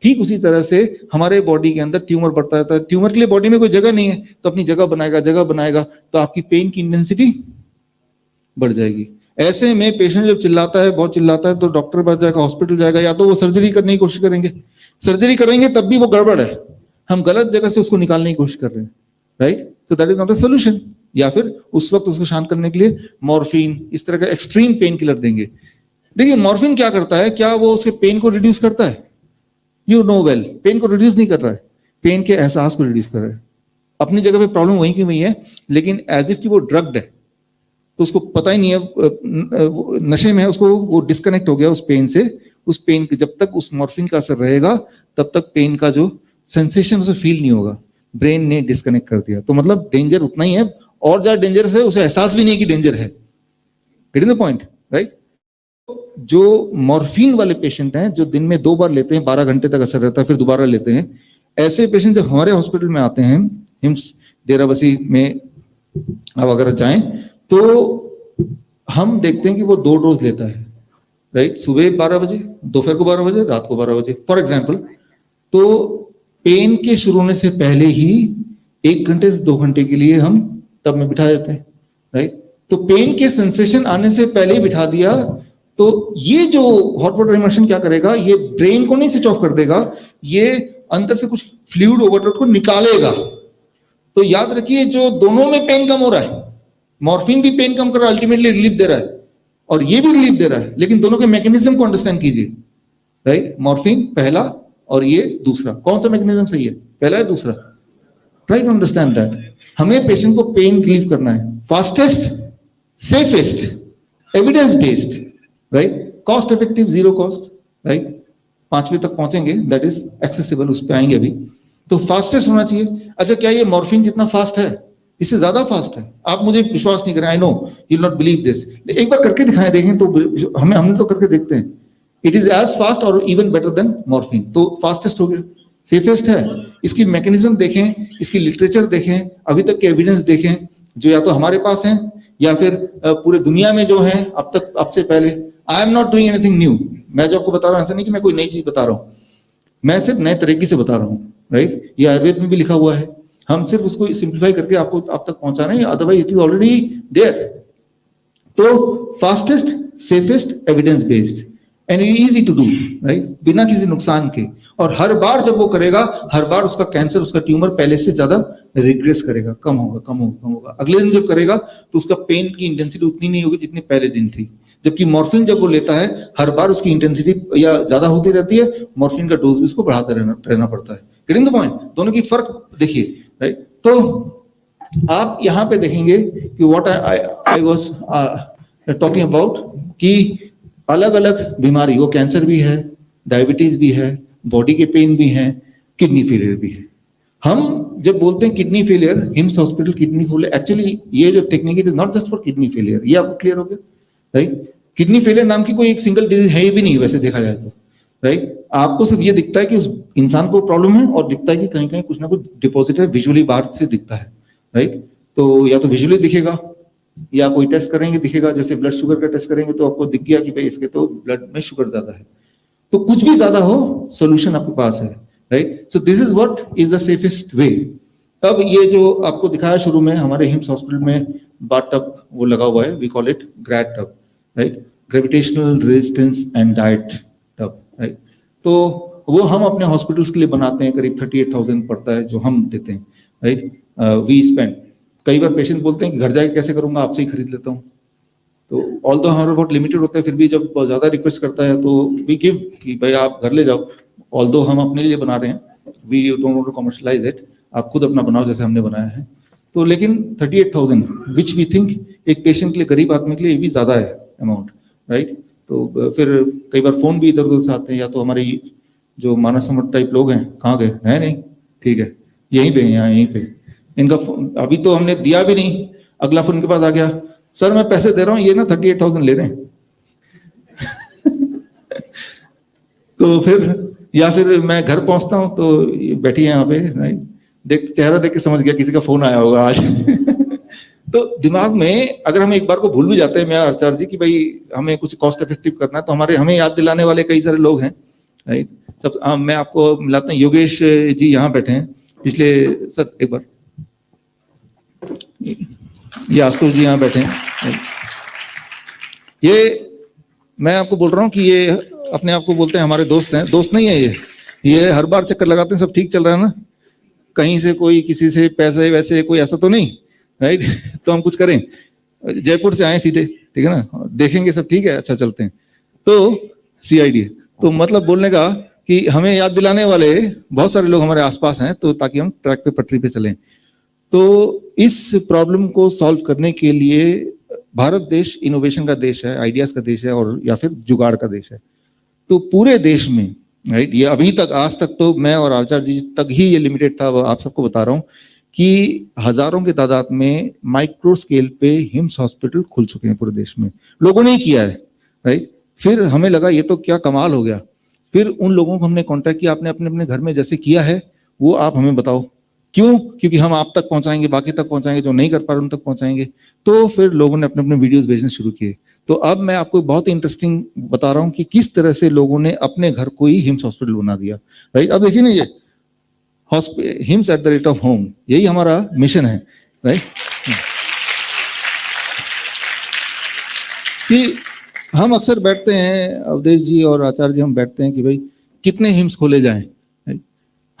ठीक उसी तरह से हमारे बॉडी के अंदर ट्यूमर बढ़ता जाता है, ट्यूमर के लिए बॉडी में कोई जगह नहीं है, तो अपनी जगह बनाएगा तो आपकी पेन की इंटेंसिटी बढ़ जाएगी। ऐसे में पेशेंट जब चिल्लाता है, बहुत चिल्लाता है, तो डॉक्टर के पास जाएगा, हॉस्पिटल जाएगा, या तो वो सर्जरी करने की कोशिश करेंगे, सर्जरी करेंगे तब भी वो गड़बड़ है, हम गलत जगह से उसको निकालने की कोशिश कर रहे हैं, right. So that is not a solution. या फिर उस वक्त उसको शांत करने के लिए मॉर्फिन, इस तरह का एक्सट्रीम पेन किलर देंगे। देखिए मॉर्फिन क्या करता है, क्या वो उसके पेन को रिड्यूस करता है? यू नो वेल, पेन को रिड्यूस नहीं कर रहा है, पेन के एहसास को रिड्यूस कर रहा है। अपनी जगह पे प्रॉब्लम वहीं की वहीं है, लेकिन एज इफ कि वो ड्रग्ड है, तो उसको पता ही नहीं है, नशे में है, उसको वो डिस्कनेक्ट हो गया उस पेन से। उस पेन के जब तक उस मॉर्फिन का असर रहेगा तब तक पेन का जो सेंसेशन उसे फील नहीं होगा, ब्रेन ने डिस्कनेक्ट कर दिया। तो मतलब डेंजर उतना ही है, और ज्यादा डेंजरस है, उसे एहसास भी नहीं है कि डेंजर है। Getting the point, right. जो मॉर्फिन वाले पेशेंट हैं, जो दिन में 2 बार लेते हैं, 12 घंटे तक असर रहता है, फिर दोबारा लेते हैं, ऐसे पेशेंट जब हमारे हॉस्पिटल में आते हैं, हिम्स डेराबस्सी में आप अगर जाएं तो हम देखते हैं कि वो 2 डोज लेता है, राइट? सुबह 12 बजे, दोपहर को 12 बजे, रात को 12 बजे फॉर एग्जाम्पल। तो पेन के शुरू होने से पहले ही 1 घंटे से 2 घंटे के लिए हम टब में बिठा देते हैं, राइट? तो पेन के सेंसेशन आने से पहले ही बिठा दिया, तो ये जो हॉट वाटर इमर्शन क्या करेगा, ये ब्रेन को नहीं स्विच ऑफ कर देगा, ये अंदर से कुछ फ्लूइड ओवरलोड को निकालेगा। तो याद रखिए, जो दोनों में पेन कम हो रहा है, मॉर्फिन भी पेन कम कर रहा है, अल्टीमेटली रिलीफ दे रहा है, और ये भी रिलीफ दे रहा है, लेकिन दोनों के मैकेनिज्म को अंडरस्टैंड कीजिए, राइट? मॉर्फिन पहला और ये दूसरा, कौन सा मैकेनिज्म सही है, पहला है दूसरा? Try to understand that. हमें पेशेंट को पेन रिलीफ करना है, fastest, safest, evidence based, right? Cost effective, zero cost, right? 5वीं तक पहुंचेंगे, दैट इज एक्सेसिबल, उस पर आएंगे अभी। तो फास्टेस्ट होना चाहिए। अच्छा, क्या ये मॉर्फिन जितना फास्ट है, इससे ज्यादा फास्ट है? आप मुझे विश्वास नहीं करें, I know you will not believe this, एक बार करके दिखाएं, देखें तो हमने तो करके देखते हैं, इट इज एज फास्ट और इवन बेटर देन मॉर्फिन। तो फास्टेस्ट हो गया, सेफेस्ट है। इसकी मैकेनिज्म देखें, इसकी लिटरेचर देखें, अभी तक के एविडेंस देखें, जो या तो हमारे पास हैं या फिर पूरे दुनिया में जो है अब तक, अब से पहले। आई am not doing anything new, मैं जो आपको बता रहा हूं ऐसा नहीं कि मैं कोई नई चीज बता रहा हूं, मैं सिर्फ नए तरीके से बता रहा हूं, राइट? ये आयुर्वेद में भी लिखा हुआ है, हम सिर्फ उसको सिंप्लीफाई करके आपको आप तक पहुंचा रहे हैं, otherwise it is already there. तो fastest, safest, evidence based and easy to do, right? बिना किसी नुकसान के। और हर बार जब वो करेगा, हर बार उसका कैंसर, उसका ट्यूमर पहले से ज्यादा रिग्रेस करेगा, कम होगा, कम होगा, कम होगा। अगले दिन जब करेगा तो उसका पेन की इंटेंसिटी उतनी नहीं होगी जितनी पहले दिन थी। जबकि मॉर्फिन जब वो लेता है, हर बार उसकी इंटेंसिटी या ज्यादा होती रहती है, मॉर्फिन का डोज भी उसको बढ़ाते रहना पड़ता है। Getting the point? दोनों की फर्क देखिए, राइट? तो आप यहां पे देखेंगे कि what I was talking about, कि अलग अलग बीमारी, वो कैंसर भी है, डायबिटीज भी है, बॉडी के पेन भी है, किडनी फेलियर भी है। हम जब बोलते हैं kidney failure, hymns hospital kidney failure, actually ये जो technique is not just for kidney failure, ये आपको क्लियर हो गया, राइट? किडनी फेलियर नाम की कोई एक सिंगल डिजीज है भी नहीं वैसे देखा जाए तो, राइट? आपको सिर्फ ये दिखता है कि उस इंसान को प्रॉब्लम है, और दिखता है कि कहीं कहीं कुछ ना कुछ डिपॉजिट है, विजुअली बाहर से दिखता है, राइट? तो या तो विजुअली दिखेगा, या कोई टेस्ट करेंगे दिखेगा, जैसे ब्लड शुगर का टेस्ट करेंगे तो आपको दिख गया कि भाई इसके तो ब्लड में शुगर ज्यादा है। तो कुछ भी ज्यादा हो, सोल्यूशन आपके पास है, right? So this is what is the safest way. अब ये जो आपको दिखाया शुरू में, हमारे हिम्स हॉस्पिटल में बाथ टब वो लगा हुआ है, we call it GRAD tub, right? Gravitational resistance and diet tub, right? तो वो हम अपने हॉस्पिटल्स के लिए बनाते हैं, करीब 38,000 पड़ता है जो हम देते हैं, राइट? वी स्पेंड, कई बार पेशेंट बोलते हैं कि घर जाके कैसे करूंगा, आपसे ही खरीद लेता हूँ। तो ऑल्दो हमारा बहुत लिमिटेड होता है, फिर भी जब बहुत ज्यादा रिक्वेस्ट करता है तो वी गिव कि भाई आप घर ले जाओ। ऑल्दो हम अपने लिए बना रहे हैं, we don't want to commercialize it, आप खुद अपना बनाओ जैसे हमने बनाया है। तो लेकिन 38,000 विच वी थिंक एक पेशेंट के लिए, गरीब आदमी के लिए ये भी ज्यादा है अमाउंट, राइट? तो फिर कई बार फोन भी इधर उधर से आते हैं, या तो हमारे जो मानस समर्थ टाइप लोग हैं, कहाँ गए है, नहीं ठीक है यहीं पे, यहाँ यहीं पे, इनका अभी तो हमने दिया भी नहीं, अगला फोन के पास आ गया, सर मैं पैसे दे रहा हूँ, ये ना 38,000 ले रहे हैं। तो फिर या फिर मैं घर पहुंचता हूँ तो ये बैठी है यहाँ पे, राइट? देख चेहरा देख के समझ गया किसी का फोन आया होगा आज। तो दिमाग में अगर हम एक बार को भूल भी जाते हैं, मैं आचार्य जी, कि भाई हमें कुछ कॉस्ट इफेक्टिव करना है, तो हमें याद दिलाने वाले कई सारे लोग हैं, राइट? सब मैं आपको मिलाता हूँ, योगेश जी यहाँ बैठे हैं, पिछले सर एक बार, ये आशुतोष जी यहाँ बैठे हैं। ये मैं आपको बोल रहा हूँ कि ये अपने आप को बोलते हैं हमारे दोस्त हैं, दोस्त नहीं है ये हर बार चक्कर लगाते हैं, सब ठीक चल रहा है ना, कहीं से कोई किसी से पैसे वैसे कोई ऐसा तो नहीं, राइट? तो हम कुछ करें, जयपुर से आए सीधे, ठीक है ना, देखेंगे सब ठीक है, अच्छा चलते हैं, तो CID। तो मतलब बोलने का कि हमें याद दिलाने वाले बहुत सारे लोग हमारे आसपास हैं, तो ताकि हम ट्रैक पे, पटरी पे चलें। तो इस प्रॉब्लम को सॉल्व करने के लिए भारत देश इनोवेशन का देश है, आइडियाज का देश है, और या फिर जुगाड़ का देश है। तो पूरे देश में, राइट, ये अभी तक, आज तक तो मैं और आचार्य जी तक ही ये लिमिटेड था, आप सबको बता रहा हूँ कि हजारों की तादाद में माइक्रो स्केल पे हिम्स हॉस्पिटल खुल चुके हैं पूरे देश में, लोगों ने ही किया है, राइट? फिर हमें लगा ये तो क्या कमाल हो गया। फिर उन लोगों को हमने कांटेक्ट किया, आपने अपने अपने घर में जैसे किया है वो आप हमें बताओ, क्यों? क्योंकि हम आप तक पहुंचाएंगे, बाकी तक पहुंचाएंगे, जो नहीं कर पा रहे उन तक पहुंचाएंगे। तो फिर लोगों ने अपने अपने वीडियोस भेजने शुरू किए। तो अब मैं आपको बहुत इंटरेस्टिंग बता रहा हूं कि किस तरह से लोगों ने अपने घर को ही हिम्स हॉस्पिटल बना दिया, राइट। अब देखिए ना, ये hymns at the rate of home, यही हमारा मिशन है, राइट। कि हम अक्सर बैठते हैं, अवधेश जी और आचार्य जी, हम बैठते हैं कि भाई कितने हिम्स खोले जाएं।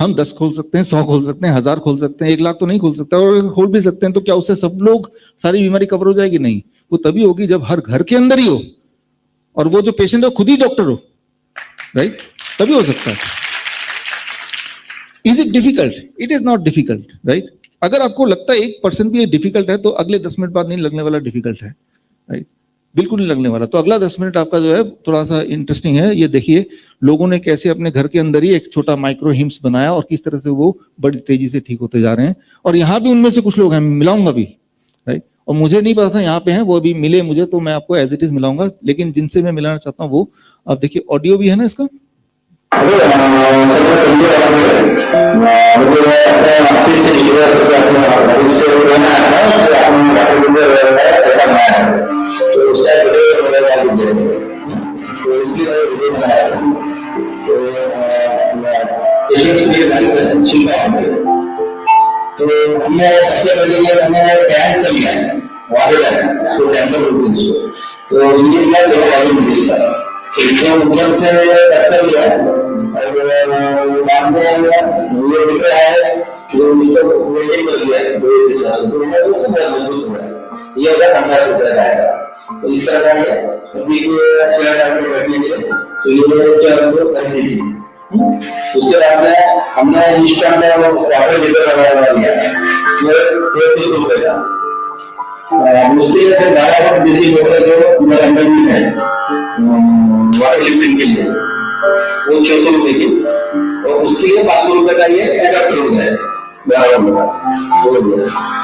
हम 10 खोल सकते हैं, 100 खोल सकते हैं, 1000 खोल सकते हैं, 1 लाख तो नहीं खोल सकते। और अगर खोल भी सकते हैं तो क्या उससे सब लोग, सारी बीमारी कवर हो जाएगी? नहीं, वो तभी होगी जब हर घर के अंदर ही हो और वो जो पेशेंट है खुद ही डॉक्टर हो, राइट, तभी हो सकता है। Is it difficult? It is not difficult, right. अगर आपको लगता है 1% भी ये डिफिकल्ट है तो अगले 10 मिनट बाद नहीं लगने वाला डिफिकल्ट है, राइट, बिल्कुल नहीं लगने वाला। तो अगला 10 मिनट आपका जो है थोड़ा सा इंटरेस्टिंग है। ये देखिए लोगों ने कैसे अपने घर के अंदर ही एक छोटा माइक्रो हिम्स बनाया और किस तरह से वो बड़ी तेजी से ठीक होते जा रहे हैं। और यहाँ भी उनमें से कुछ लोग हैं, मिलाऊंगा भी, राइट। और मुझे नहीं पता था यहाँ पे हैं, वो अभी मिले मुझे, तो मैं आपको एज इट इज मिलाऊंगा। लेकिन जिनसे मैं मिलाना चाहता हूँ वो, आप देखिए ऑडियो भी है ना इसका। तो हमने सबसे पहले ये हमने टैग कर लिया वाटर उसको टैंकर बोलते हैं इसको। तो ये क्या सेवा इसका इसको ऊपर से कट कर लिया और बाद में ये दिख रहा है जो उसको वेल्डिंग कर लिया दो हिसाब से, तो मैं उसको बहुत मजबूत हो रहा है। ये अगर 1500 का ऐसा, तो इस तरह का ये अभी चेयर डाल के बैठने के लिए, तो ये क्या हमको कर दी थी। उसके बाद में हमने इंस्टेंट में वो वाटर हीटर लगा दिया, ये 30 रुपए का। उसके लिए गाड़ा देसी मोटर जो इधर अंदर में है वाटर लिफ्टिंग के लिए, वो 600 रुपए की, और उसके लिए 500 रुपए का ये एडाप्टर होता है गाड़ा का।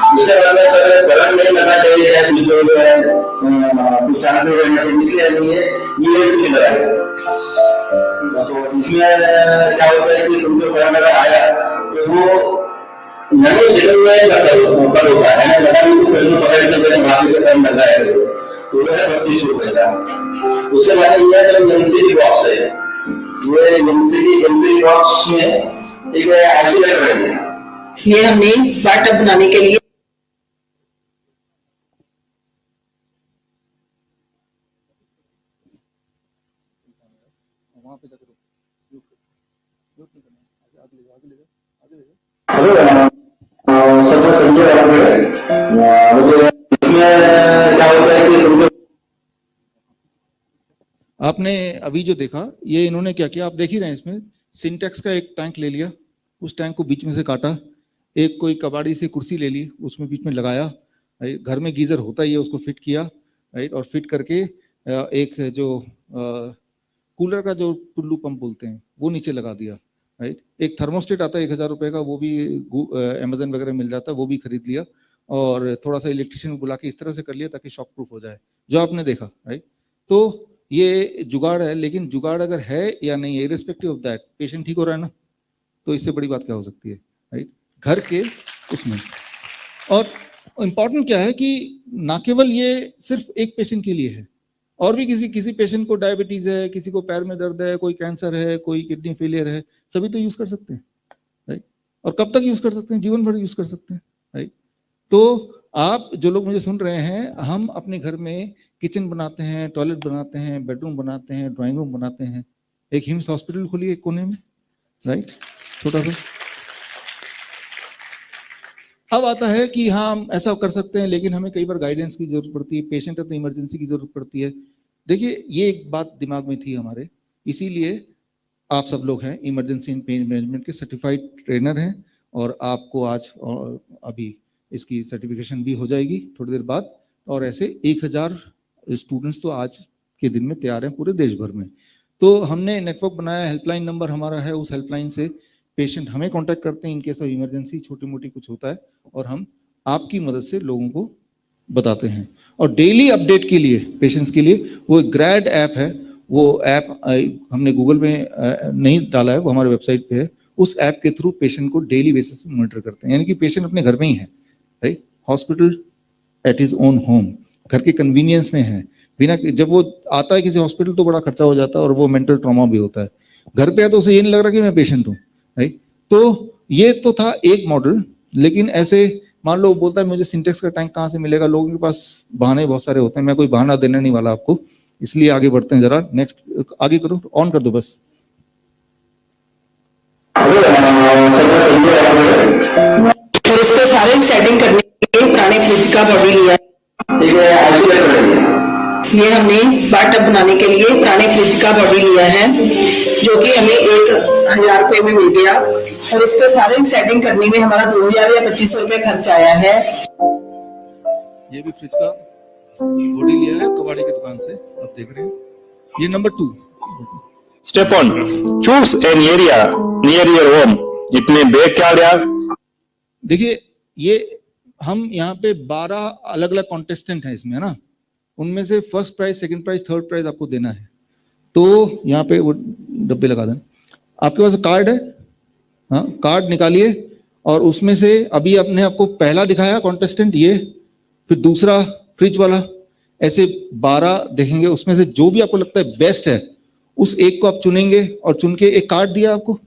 उसके बाद में सर करंट नहीं लगना चाहिए, कुछ जानते रहना, इसलिए हमें ये यूएसबी लगाया। तो इसमें क्या होता है कि समझो करंट अगर आया तो वो नैनो सेकंड में कट होता है, लगा नहीं तो प्रश्न पकड़ के मैंने बाकी का करंट लगा है, तो वो है 32 रुपए का। उसके बाद ये सब एमसीडी बॉक्स है, ये एमसीडी बॉक्स में एक आइसोलेटर है, ये हमने बाटअप बनाने के लिए सब समझे मुझे इसमें क्या होता है कि समझो आपने अभी जो देखा ये इन्होंने क्या किया, आप देख ही रहे हैं। इसमें सिंटेक्स का एक टैंक ले लिया, उस टैंक को बीच में से काटा, एक कोई कबाड़ी से कुर्सी ले ली, उसमें बीच में लगाया, घर में गीजर होता ही है उसको फिट किया, राइट, और फिट करके एक जो कूलर का जो टुल्लू पंप बोलते हैं वो नीचे लगा दिया, राइट। एक थर्मोस्टेट आता है 1000 रुपए का, वो भी अमेजन वगैरह मिल जाता है, वो भी खरीद लिया, और थोड़ा सा इलेक्ट्रिशियन बुला के इस तरह से कर लिया ताकि शॉक प्रूफ हो जाए, जो आपने देखा, राइट। तो ये जुगाड़ है, लेकिन जुगाड़ अगर है या नहीं है, इरेस्पेक्टिव ऑफ दैट पेशेंट ठीक हो रहा है ना, तो इससे बड़ी बात क्या हो सकती है, राइट, घर के उसमें। और इम्पॉर्टेंट क्या है कि ना केवल ये सिर्फ एक पेशेंट के लिए है, और भी किसी पेशेंट को डायबिटीज है, किसी को पैर में दर्द है, कोई कैंसर है, कोई किडनी फेलियर है, सभी तो यूज कर सकते हैं, राइट। और कब तक यूज कर सकते हैं? जीवन भर यूज कर सकते हैं, राइट। तो आप जो लोग मुझे सुन रहे हैं, हम अपने घर में किचन बनाते हैं, टॉयलेट बनाते हैं, बेडरूम बनाते हैं, ड्राइंग रूम बनाते हैं, एक हिम्स हॉस्पिटल खोलिए एक कोने में, राइट, छोटा सा। अब आता है कि हाँ हम ऐसा कर सकते हैं, लेकिन हमें कई बार गाइडेंस की जरूरत पड़ती है, पेशेंट है तो इमरजेंसी की जरूरत पड़ती है। देखिए ये एक बात दिमाग में थी हमारे, इसीलिए आप सब लोग हैं इमरजेंसी इन पेन मैनेजमेंट के सर्टिफाइड ट्रेनर हैं, और आपको आज अभी इसकी सर्टिफिकेशन भी हो जाएगी थोड़ी देर बाद। और ऐसे 1000 स्टूडेंट्स तो आज के दिन में तैयार हैं पूरे देश भर में। तो हमने नेटवर्क बनाया, हेल्पलाइन नंबर हमारा है, उस हेल्पलाइन से पेशेंट हमें कांटेक्ट करते हैं इन केस ऑफ इमरजेंसी, छोटी मोटी कुछ होता है, और हम आपकी मदद से लोगों को बताते हैं। और डेली अपडेट के लिए पेशेंट्स के लिए वो ग्रैड ऐप है, वो ऐप हमने गूगल में नहीं डाला है, वो हमारे वेबसाइट पे है। उस ऐप के थ्रू पेशेंट को डेली बेसिस पे मॉनिटर करते हैं, यानी कि पेशेंट अपने घर में ही है, right, hospital at his own home, घर के कन्वीनियंस में है। बिना, जब वो आता है किसी हॉस्पिटल तो बड़ा खर्चा हो जाता है और वो मेंटल ट्रॉमा भी होता है। घर पे है तो उसे ये नहीं लग रहा कि मैं पेशेंट हूँ, राइट। तो ये तो था एक मॉडल। लेकिन ऐसे मान लो बोलता है मुझे सिंटेक्स का टैंक कहाँ से मिलेगा, लोगों के पास बहाने बहुत सारे होते हैं, मैं कोई बहाना देने नहीं वाला आपको, इसलिए आगे बढ़ते हैं। जरा नेक्स्ट आगे करो, ऑन कर दो बस। और इसको सारे सेटिंग करने के लिए पुराने फ्रिज का बॉडी लिया है। ठीक है, आइसोलेट कर लीजिए। ये हमने बाथ टब बनाने के लिए पुराने फ्रिज का बॉडी लिया है, जो कि हमें 1000 रुपए में मिल गया। और इसको सारे सेटिंग करने में हमारा 2000 या 2500 रुपए खर्च आया है। ये भी फ्रिज का बॉडी लिया है कबाड़ी की दुकान से, आप देख रहे हैं। ये number 2। Step 1. Choose an area near your home. It may be backyard. देखिए, ये हम यहाँ पे 12 अलग अलग कॉन्टेस्टेंट हैं इसमें, है ना। उनमें से first prize, second prize, third prize आपको देना है। तो यहाँ पे वो डब्बे लगा देना। आपके पास कार्ड है, हाँ, कार्ड निकालिए और उसमें से अभी आपने आपको पहला दिखाया कॉन्टेस्टेंट ये, फिर दूसरा फ्रिज वाला, ऐसे 12 देखेंगे। उसमें से जो भी आपको लगता है बेस्ट है उस एक को आप चुनेंगे और चुन के एक कार्ड दिया आपको,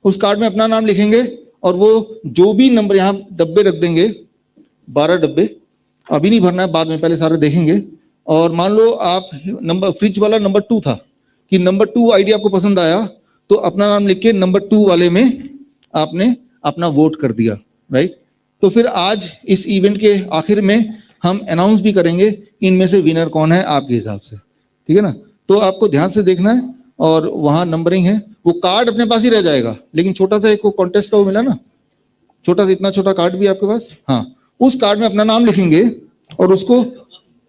उस कार्ड में अपना नाम लिखेंगे और वो जो भी नंबर यहाँ डब्बे रख देंगे, 12 डब्बे अभी नहीं भरना है, बाद में, पहले सारे देखेंगे। और मान लो आप नंबर फ्रिज वाला नंबर 2 था, कि नंबर 2 आईडी आपको पसंद आया तो अपना नाम लिख के नंबर 2 वाले में आपने अपना वोट कर दिया, राइट। तो फिर आज इस इवेंट के आखिर में हम अनाउंस भी करेंगे कि इनमें से विनर कौन है आपके हिसाब से, ठीक है ना। तो आपको ध्यान से देखना है और वहां नंबरिंग है। वो कार्ड अपने पास ही रह जाएगा, लेकिन छोटा सा एक को कॉन्टेस्ट का वो मिला ना, छोटा सा, इतना छोटा कार्ड भी आपके पास, हाँ, उस कार्ड में अपना नाम लिखेंगे और उसको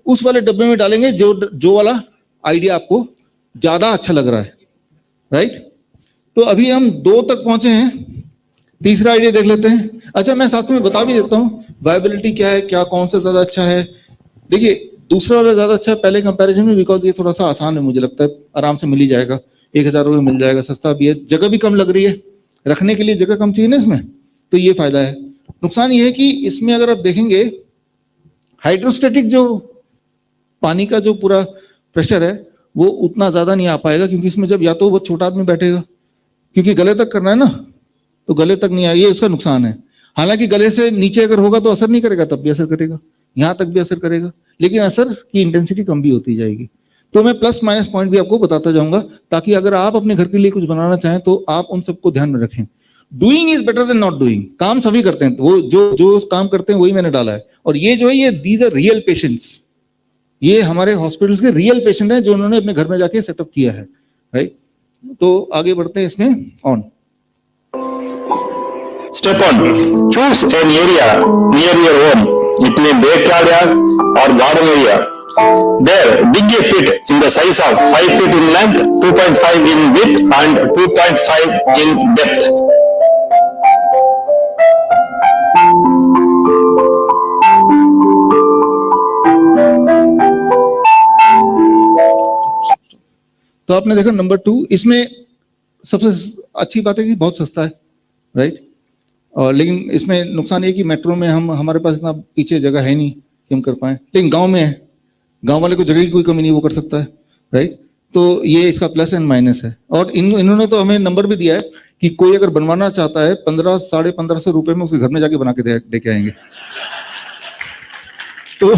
उस वाले डब्बे में डालेंगे जो वाला आइडिया आपको ज्यादा अच्छा लग रहा है, राइट। तो अभी हम 2 तक पहुंचे हैं, तीसरा आइडिया देख लेते हैं। अच्छा, मैं साथ में बता भी देता हूँ वायबिलिटी क्या है, क्या कौन सा ज्यादा अच्छा है। देखिए, दूसरा वाला ज्यादा अच्छा है पहले कंपैरिजन में, बिकॉज ये थोड़ा सा आसान है, मुझे लगता है आराम से मिल ही जाएगा, 1000 रुपये मिल जाएगा, सस्ता भी है, जगह भी कम लग रही है, रखने के लिए जगह कम चाहिए ना इसमें, तो ये फायदा है। नुकसान ये है कि इसमें अगर आप देखेंगे हाइड्रोस्टेटिक जो पानी का जो पूरा प्रेशर है वो उतना ज्यादा नहीं आ पाएगा, क्योंकि इसमें जब या तो वो छोटा आदमी बैठेगा, क्योंकि गले तक करना है ना, तो गले तक नहीं आए, ये उसका नुकसान है। हालांकि गले से नीचे अगर होगा तो असर नहीं करेगा, तब भी असर करेगा, यहां तक भी असर करेगा, लेकिन असर की इंटेंसिटी कम भी होती जाएगी। तो मैं प्लस माइनस पॉइंट भी आपको बताता जाऊंगा, ताकि अगर आप अपने घर के लिए कुछ बनाना चाहें तो आप उन सबको ध्यान में रखें। Doing is better than not doing, काम सभी करते हैं, वो जो काम करते हैं वही मैंने डाला है। और ये जो है, ये दीज आर रियल पेशेंट्स, ये हमारे हॉस्पिटल्स के रियल पेशेंट हैं जो उन्होंने अपने घर में जाके सेटअप किया है, राइट। तो आगे बढ़ते हैं इसमें, on. Step 1. Choose an area near your home. It may be backyard or garden area. There, dig a pit in the size of 5 feet in length, 2.5 in width and 2.5 in depth. तो आपने देखा number 2, इसमें सबसे अच्छी बात है कि बहुत सस्ता है, राइट। और लेकिन इसमें नुकसान ये कि मेट्रो में हमारे पास इतना पीछे जगह है नहीं कि हम कर पाए, लेकिन गांव में है, गांव वाले को जगह की कोई कमी नहीं, वो कर सकता है, राइट। तो ये इसका प्लस एंड माइनस है। और इन्होंने तो हमें नंबर भी दिया है कि कोई अगर बनवाना चाहता है 1500-1550 रुपए में उसके घर में जाके बना के दे के आएंगे। तो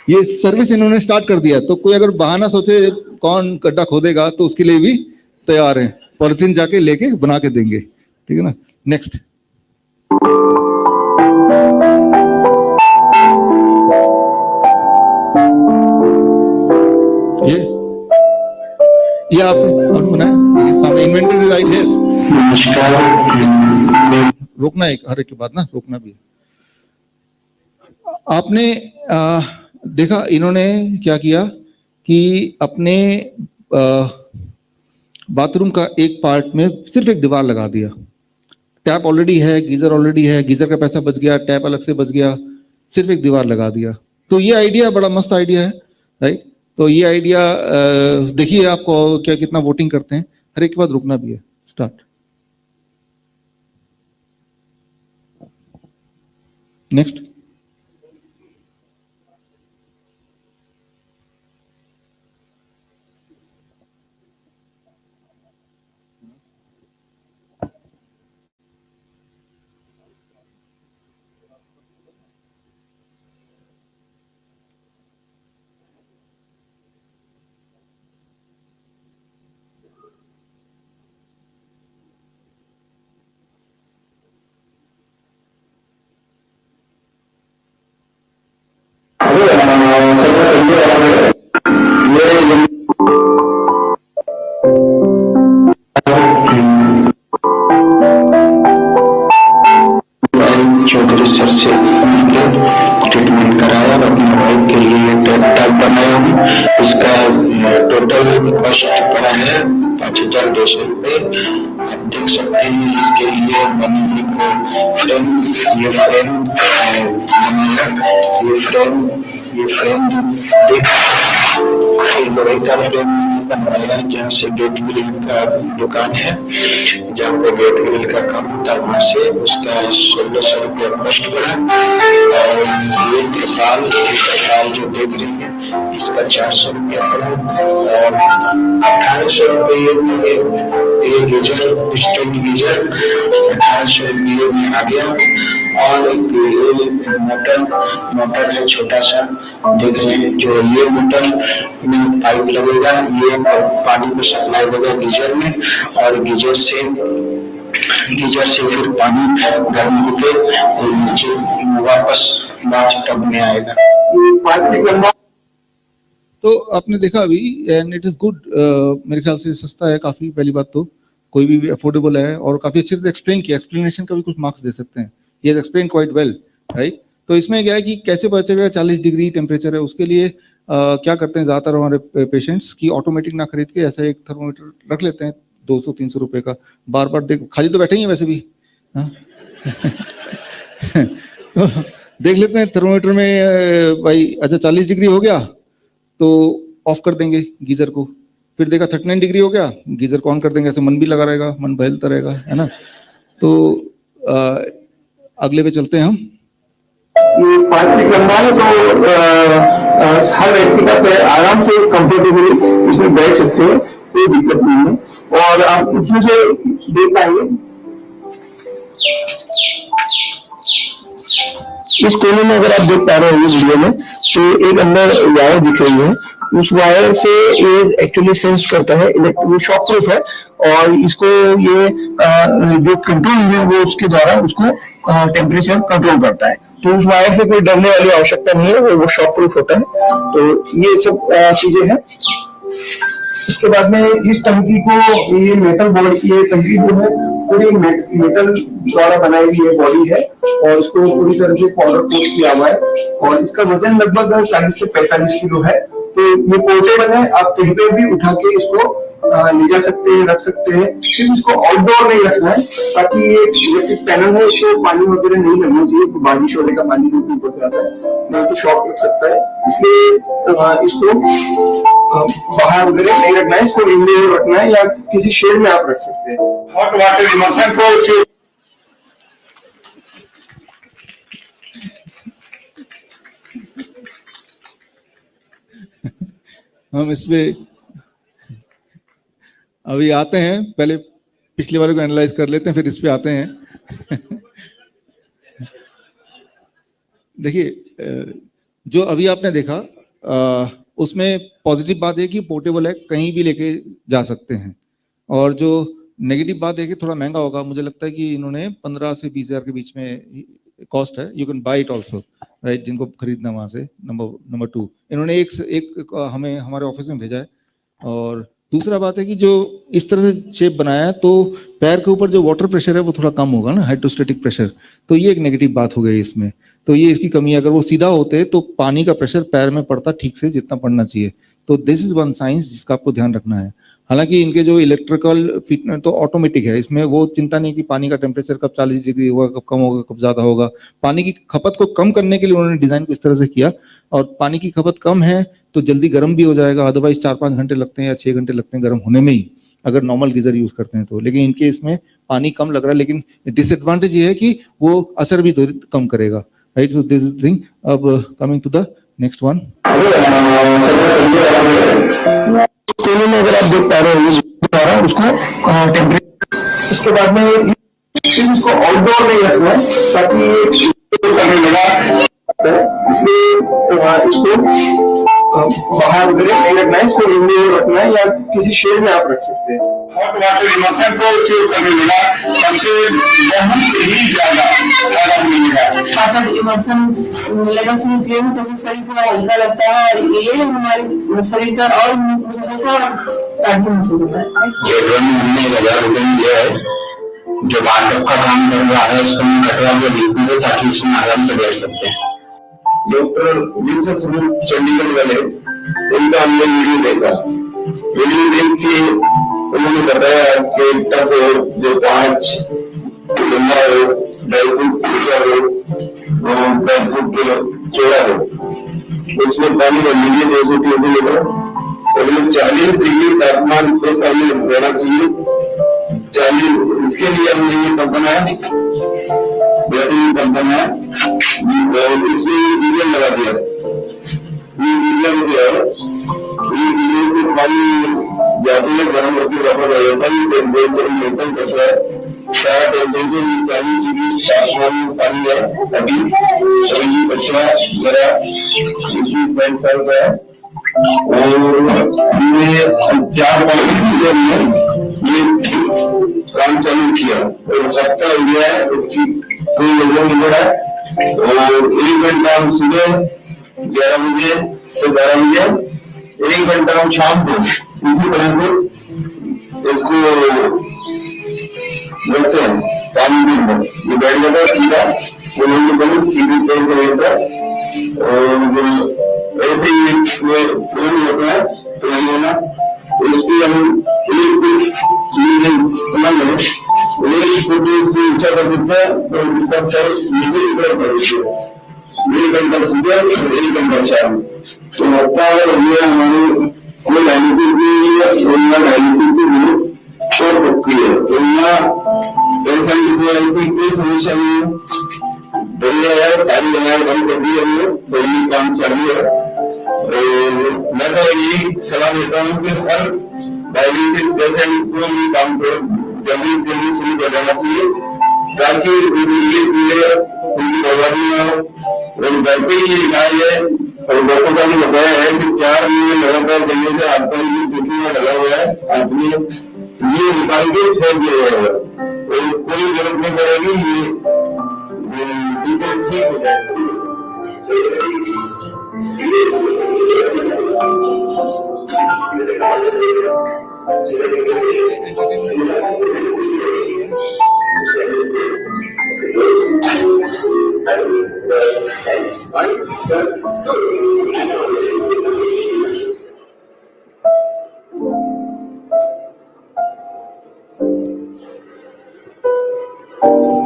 ये सर्विस इन्होंने स्टार्ट कर दिया, तो कोई अगर बहाना सोचे कौन गड्ढा खोदेगा तो उसके लिए भी तैयार है, पॉलिथीन जाके लेके बना के देंगे, ठीक है ना। नेक्स्ट, ये आपने बनाया, देखिए सामने इन्वेंटरी राइट है, रोकना एक हर एक के बाद ना, रोकना भी है। आपने देखा इन्होंने क्या किया कि अपने बाथरूम का एक पार्ट में सिर्फ एक दीवार लगा दिया, टैप ऑलरेडी है, गीजर ऑलरेडी है, गीजर का पैसा बच गया, टैप अलग से बच गया, सिर्फ एक दीवार लगा दिया। तो ये आइडिया बड़ा मस्त आइडिया है, राइट। तो ये आइडिया देखिए आपको क्या कितना वोटिंग करते हैं, हर एक के बाद रुकना भी है। Start next. चौधरी सर से ट्रीटमेंट कराया और अपनी वाइफ के लिए टैब बनाया हूँ। इसका टोटल कॉस्ट पड़ा है 5,200 रुपये। आप देख सकते हैं इसके लिए बनने को फ्रेम, ये फ्रेम देख लोहे का फ्रेम बनवाया, जहाँ से गेट ग्रिल का दुकान है, जहाँ पे गेट ग्रिल का काम होता है, वहाँ से उसका 1,600 रुपया कॉस्ट पड़ा। और ये त्रिपाल जो देख रही है इसका 400 रुपया पड़ा। और 1,800 रुपये ये गीजर, स्टोन गीजर 1,800 रुपये में आ गया। और एक मोटर है छोटा सा, देख रहे हैं, जो ये मोटर में पाइप लगेगा, ये पानी को सप्लाई होगा गीजर में, और गीजर से फिर पानी गर्म होकर नीचे वापस बाथ टब में आएगा। तो आपने देखा अभी, एंड इट इज गुड। मेरे ख्याल से सस्ता है काफी, पहली बात तो कोई भी अफोर्डेबल है, और काफी अच्छे से एक्सप्लेन किया। एक्सप्लेनेशन का भी कुछ मार्क्स दे सकते हैं, ये एक्सप्लेन क्वाइट वेल, राइट। तो इसमें क्या है कि कैसे पता चलेगा 40 डिग्री टेम्परेचर है, उसके लिए क्या करते हैं ज़्यादातर हमारे पेशेंट्स की, ऑटोमेटिक ना खरीद के ऐसा एक थर्मोमीटर रख लेते हैं 200-300 रुपए का, बार बार देख, खाली तो बैठे ही हैं वैसे भी, हाँ तो देख लेते हैं थर्मोमीटर में, भाई अच्छा 40 डिग्री हो गया तो ऑफ कर देंगे गीजर को, फिर देखा 39 डिग्री हो गया, गीजर को ऑन कर देंगे, ऐसे मन भी लगा रहेगा, मन बहलता रहेगा, है ना। तो अगले पे चलते हैं हम। ये 5 फीट लंबा है, तो हर व्यक्ति का पैर आराम से कंफर्टेबली इसमें बैठ सकते हैं, कोई दिक्कत नहीं है। और आप उसमें से देख पाएंगे इस कोने में, अगर आप देख पा रहे हो वीडियो में, तो एक अंदर वायर दिख रही है। उस वायर से ये एक्चुअली सेंस करता है, वो शॉक प्रूफ है, और इसको ये जो कंट्रोल है वो उसके द्वारा उसको टेम्परेचर कंट्रोल करता है। तो उस वायर से कोई डरने वाली आवश्यकता नहीं है, वो शॉक प्रूफ होता है। तो ये सब चीजें हैं। इसके बाद में इस टंकी को, ये मेटल बॉडी, ये टंकी जो है पूरी मेटल द्वारा बनाई हुई बॉडी है, और इसको पूरी तरह से पाउडर कोट किया हुआ है, और इसका वजन लगभग 40 से 45 किलो है। तो ये पोर्टेबल है, आप कहीं पे भी उठा के इसको ले जा सकते हैं, रख सकते हैं। सिर्फ इसको आउटडोर नहीं रखना है, ताकि ये इलेक्ट्रिक पैनल है, इसको पानी वगैरह नहीं लगना चाहिए, बारिश होने का पानी जो ऊपर से आता है नहीं तो शॉक लग सकता है, इसलिए इसको बाहर वगैरह नहीं रखना है, इसको इंडोर रखना है, या किसी शेड में आप रख सकते हैं। हॉट वाटर इमर्शन को हम इसमें अभी आते हैं, पहले पिछले वाले को एनालाइज कर लेते हैं, फिर इस पे आते हैं। देखिए जो अभी आपने देखा, उसमें पॉजिटिव बात है कि पोर्टेबल है, कहीं भी लेके जा सकते हैं, और जो नेगेटिव बात है कि थोड़ा महंगा होगा। मुझे लगता है कि इन्होंने 15 से 20 हज़ार के बीच में कॉस्ट है, you can buy it also, right, जिनको खरीदना वहां से। नंबर 2, इन्होंने एक हमें हमारे ऑफिस में भेजा है। और दूसरा बात है कि जो इस तरह से शेप बनाया है, तो पैर के ऊपर जो वाटर प्रेशर है वो थोड़ा कम होगा ना, हाइड्रोस्टेटिक प्रेशर, तो ये एक नेगेटिव बात हो गई इसमें। तो ये इसकी कमी है, अगर वो सीधा होते तो पानी का प्रेशर पैर में पड़ता ठीक से जितना पड़ना चाहिए। तो दिस इज वन साइंस जिसका आपको ध्यान रखना है। हालांकि इनके जो इलेक्ट्रिकल फिटनेस तो ऑटोमेटिक है, इसमें वो चिंता नहीं कि पानी का टेम्परेचर कब 40 डिग्री होगा, कब कम होगा, कब ज्यादा होगा। पानी की खपत को कम करने के लिए उन्होंने डिजाइन को इस तरह से किया, और पानी की खपत कम है तो जल्दी गर्म भी हो जाएगा, अदरवाइज 4-5 घंटे लगते हैं या 6 घंटे लगते हैं गर्म होने में ही, अगर नॉर्मल गीजर यूज करते हैं तो। लेकिन इनके इसमें पानी कम लग रहा है, लेकिन डिसएडवांटेज ये है कि वो असर भी कम करेगा, राइट। So this thing. अब coming to the next one, कोने में अगर आप देख पा रहे हो द्वारा उसको टेम्परेचर, उसके बाद में फिर इसको आउटडोर में रखना है ताकि करने लगा, इसलिए इसको बाहर वगैरह नहीं रखना है, इसको इंडोर रखना है या किसी शेड में आप रख सकते हैं। हॉट वाटर इमर्शन को उपयोग करने लगा, तब से बहुत ही ज्यादा फायदा मिलेगा। वाटर इमर्शन लेना शुरू किए तो शरीर पूरा हल्का लगता है और ये हमारे शरीर का और हल्का ताजगी महसूस होता है। ये ड्रोन हमने 1000 रुपए में लिया है, जो बाथटब का काम कर रहा है उसको मैं कटवा के देखूँ तो ताकि उसमें आराम से बैठ सकते हैं। डॉक्टर विश्व स्वरूप चंडीगढ़ वाले, उनका हमने वीडियो देखा, वीडियो देख के उन्होंने बताया कि टफ हो, जो 5 लंबा हो, ढाई फुट ऊंचा हो, 2 फुट चौड़ा हो, उसमें पानी का मीडियम 203 से लेकर और 40 डिग्री तापमान पे पानी रहना चाहिए। 40, इसके लिए हमने ये पंप बनाया, बेहतरीन पंप बनाया और इसमें गीजर लगा दिया। ये गीजर जो है, ये गीजर से पानी जाते हुए गर्म होकर वापस आ जाता है। टेम्परेचर मेंटेन करता है, सारा टेम्परेचर 40 डिग्री तापमान में पानी है अभी। अभी बच्चा मेरा 21-22 साल का है और हमने 4 ये काम चालू किया और हफ्ता हो गया है, इसकी कोई लोगों नहीं बढ़ा। और 1 घंटा हम सुबह 11 बजे से 12 बजे, 1 घंटा हम शाम को इसी तरह से इसको रखते हैं पानी के अंदर। ये बैठ जाता है सीधा, उन्होंने बहुत सीधे पैर कर लेता है और ऐसे ही फोन होता है तो नहीं होना, उसकी हम एक फोटो इसको ऊंचा कर देते हैं तो इसका सर नीचे की तरफ कर देते हैं। 1 घंटा सुबह और 1 घंटा शाम, तो लगता है ये हमारे कोई डायलिसिस भी डायलिसिस भी कर सकती है। तो पेशेंट को ऐसी कोई समस्या नहीं है, बढ़िया है, सारी दवाएं बंद कर दी हमने, तो ये काम चालू है। और मैं तो यही सलाह देता हूँ कि हर डायलिसिस पेशेंट को ये काम को जल्दी से जल्दी शुरू कर देना चाहिए ताकि उनकी बर्बादी ना हो। और घर पे ही इलाज है और डॉक्टर का भी बताया है कि 4 महीने लगातार देने से आपका ये कुछ लगा हुआ है, हाथ में ये निकाल के छोड़ दिया जाएगा और कोई जरूरत नहीं पड़ेगी, ये बिल्कुल ठीक हो जाएगा।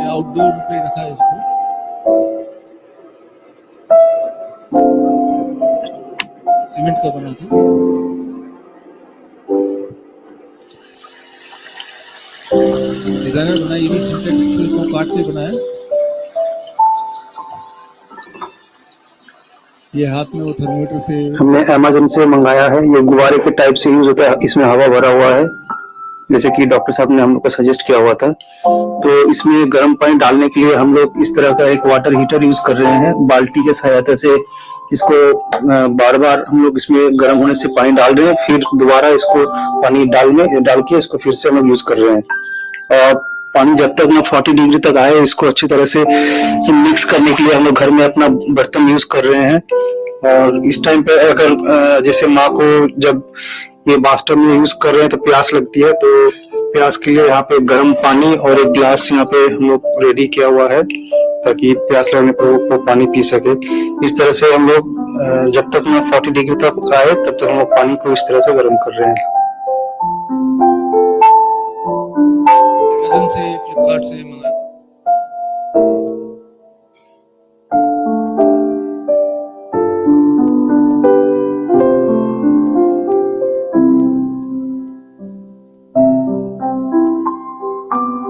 आउटडोर पे रखा है इसको, सीमेंट का बना के। डिजाइनर बनाया, ये भी सिंटेक्स को काट के बनाया। ये हाथ में वो थर्मोमीटर से हमने अमेज़न से मंगाया है, ये गुब्बारे के टाइप से यूज होता है, इसमें हवा भरा हुआ है जैसे कि डॉक्टर साहब ने हम लोग को सजेस्ट किया हुआ था। तो इसमें गर्म पानी डालने के लिए हम लोग इस तरह का एक वाटर हीटर यूज कर रहे हैं, बाल्टी के सहायता से इसको बार बार हम लोग इसमें गर्म होने से पानी डाल रहे हैं, फिर दोबारा इसको पानी डाल के इसको फिर से हम लोग यूज कर रहे हैं। और पानी जब तक ना 40 डिग्री तक आए, इसको अच्छी तरह से मिक्स करने के लिए हम लोग घर में अपना बर्तन यूज कर रहे हैं। और इस टाइम पे अगर जैसे माँ को जब ये बाथटब में यूज कर रहे हैं तो प्यास लगती है, तो प्यास के लिए यहाँ पे गर्म पानी और एक ग्लास यहाँ पे हम लोग रेडी किया हुआ है ताकि प्यास लगने पर वो पानी पी सके। इस तरह से हम लोग जब तक ना 40 डिग्री तक आए तब तक हम लोग पानी को इस तरह से गर्म कर रहे हैं। अमेज़न से, फ्लिपकार्ट से मंगाया।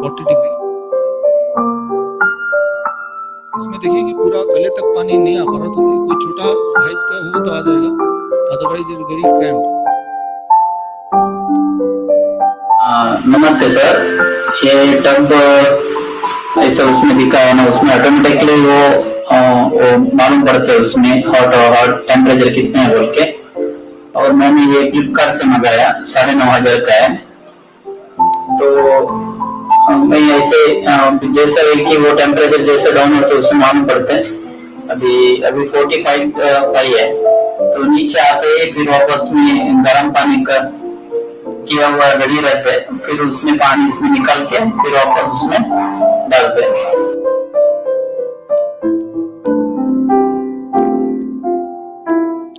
40 डिग्री। इसमें देखिए कि पूरा गले तक पानी नहीं आ पा रहा, तो कोई छोटा साइज का होगा तो आ जाएगा, अदरवाइज इट वेरी क्रैम्प्ड। नमस्ते सर, ये टब ऐसा उसमें दिखा है ना, उसमें ऑटोमेटिकली वो मालूम पड़ता है उसमें हॉट टेम्परेचर कितने है बोल के। और मैंने ये फ्लिपकार्ट से मंगाया, 9,500 का है। तो मैं ऐसे जैसा है कि वो टेम्परेचर जैसे डाउन होता है उसमें मालूम पड़ता है। अभी 45 पाई है, तो नीचे आते ही फिर वापस में गर्म पानी का किया हुआ रेडी रहता है, फिर उसमें पानी इसमें निकाल के फिर वापस उसमें डालते हैं।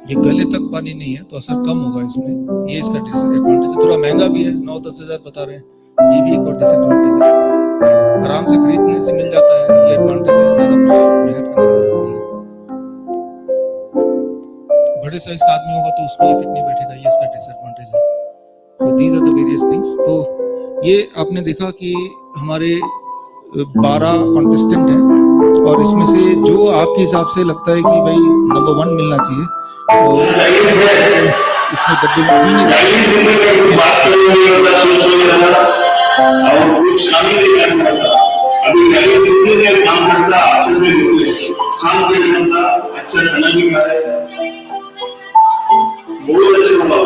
ये गले तक पानी नहीं है तो असर कम होगा इसमें, ये इसका डिसएडवांटेज है। थोड़ा महंगा भी है, 9-10 हजार बता रहे हैं, ये भी एक और डिसएडवांटेज है। आराम से खरीदने से मिल जाता है, ये एडवांटेज है, ज्यादा कुछ मेहनत करने की जरूरत नहीं है। बड़े साइज का आदमी होगा तो उसमें ये फिट नहीं बैठेगा, ये इसका डिसएडवांटेज है। So these are the various things. तो ये आपने देखा कि हमारे 12 कॉन्टेस्टेंट हैं, और इसमें से जो आपके हिसाब से लगता है कि भाई नंबर 1 मिलना चाहिए, तो इसमें डब्बे में भी नहीं और कुछ काम ही नहीं करना था। अभी नए दिखने में काम करता अच्छे से, सांस भी नहीं बनता, अच्छा खाना भी खा रहे, बहुत अच्छे बना।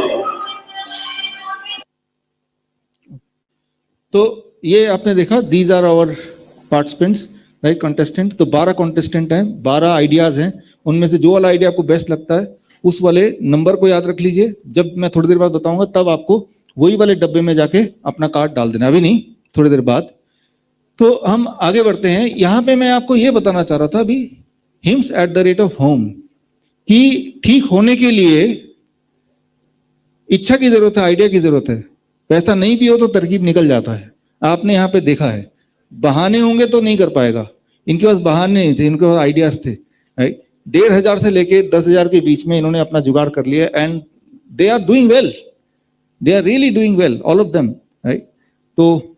तो ये आपने देखा, these are our participants, right, contestant. तो 12 कंटेस्टेंट हैं, 12 आइडियाज हैं, उनमें से जो वाला आइडिया आपको बेस्ट लगता है उस वाले नंबर को याद रख लीजिए। जब मैं थोड़ी देर बाद बताऊंगा तब आपको वही वाले डब्बे में जाके अपना कार्ड डाल देना, अभी नहीं, थोड़ी देर बाद। तो हम आगे बढ़ते हैं। यहां पे मैं आपको ये बताना चाह रहा था अभी, hymns at the rate of home, कि ठीक होने के लिए इच्छा की जरूरत है, आइडिया की जरूरत है। पैसा नहीं भी हो तो तरकीब निकल जाता है, आपने यहाँ पे देखा है। बहाने होंगे तो नहीं कर पाएगा, इनके पास बहाने नहीं थे, इनके पास आइडियाज थे, राइट। 1,500 से लेके 10,000 के बीच में इन्होंने अपना जुगाड़ कर लिया, and they are doing well, they are really doing well, all of them, right. तो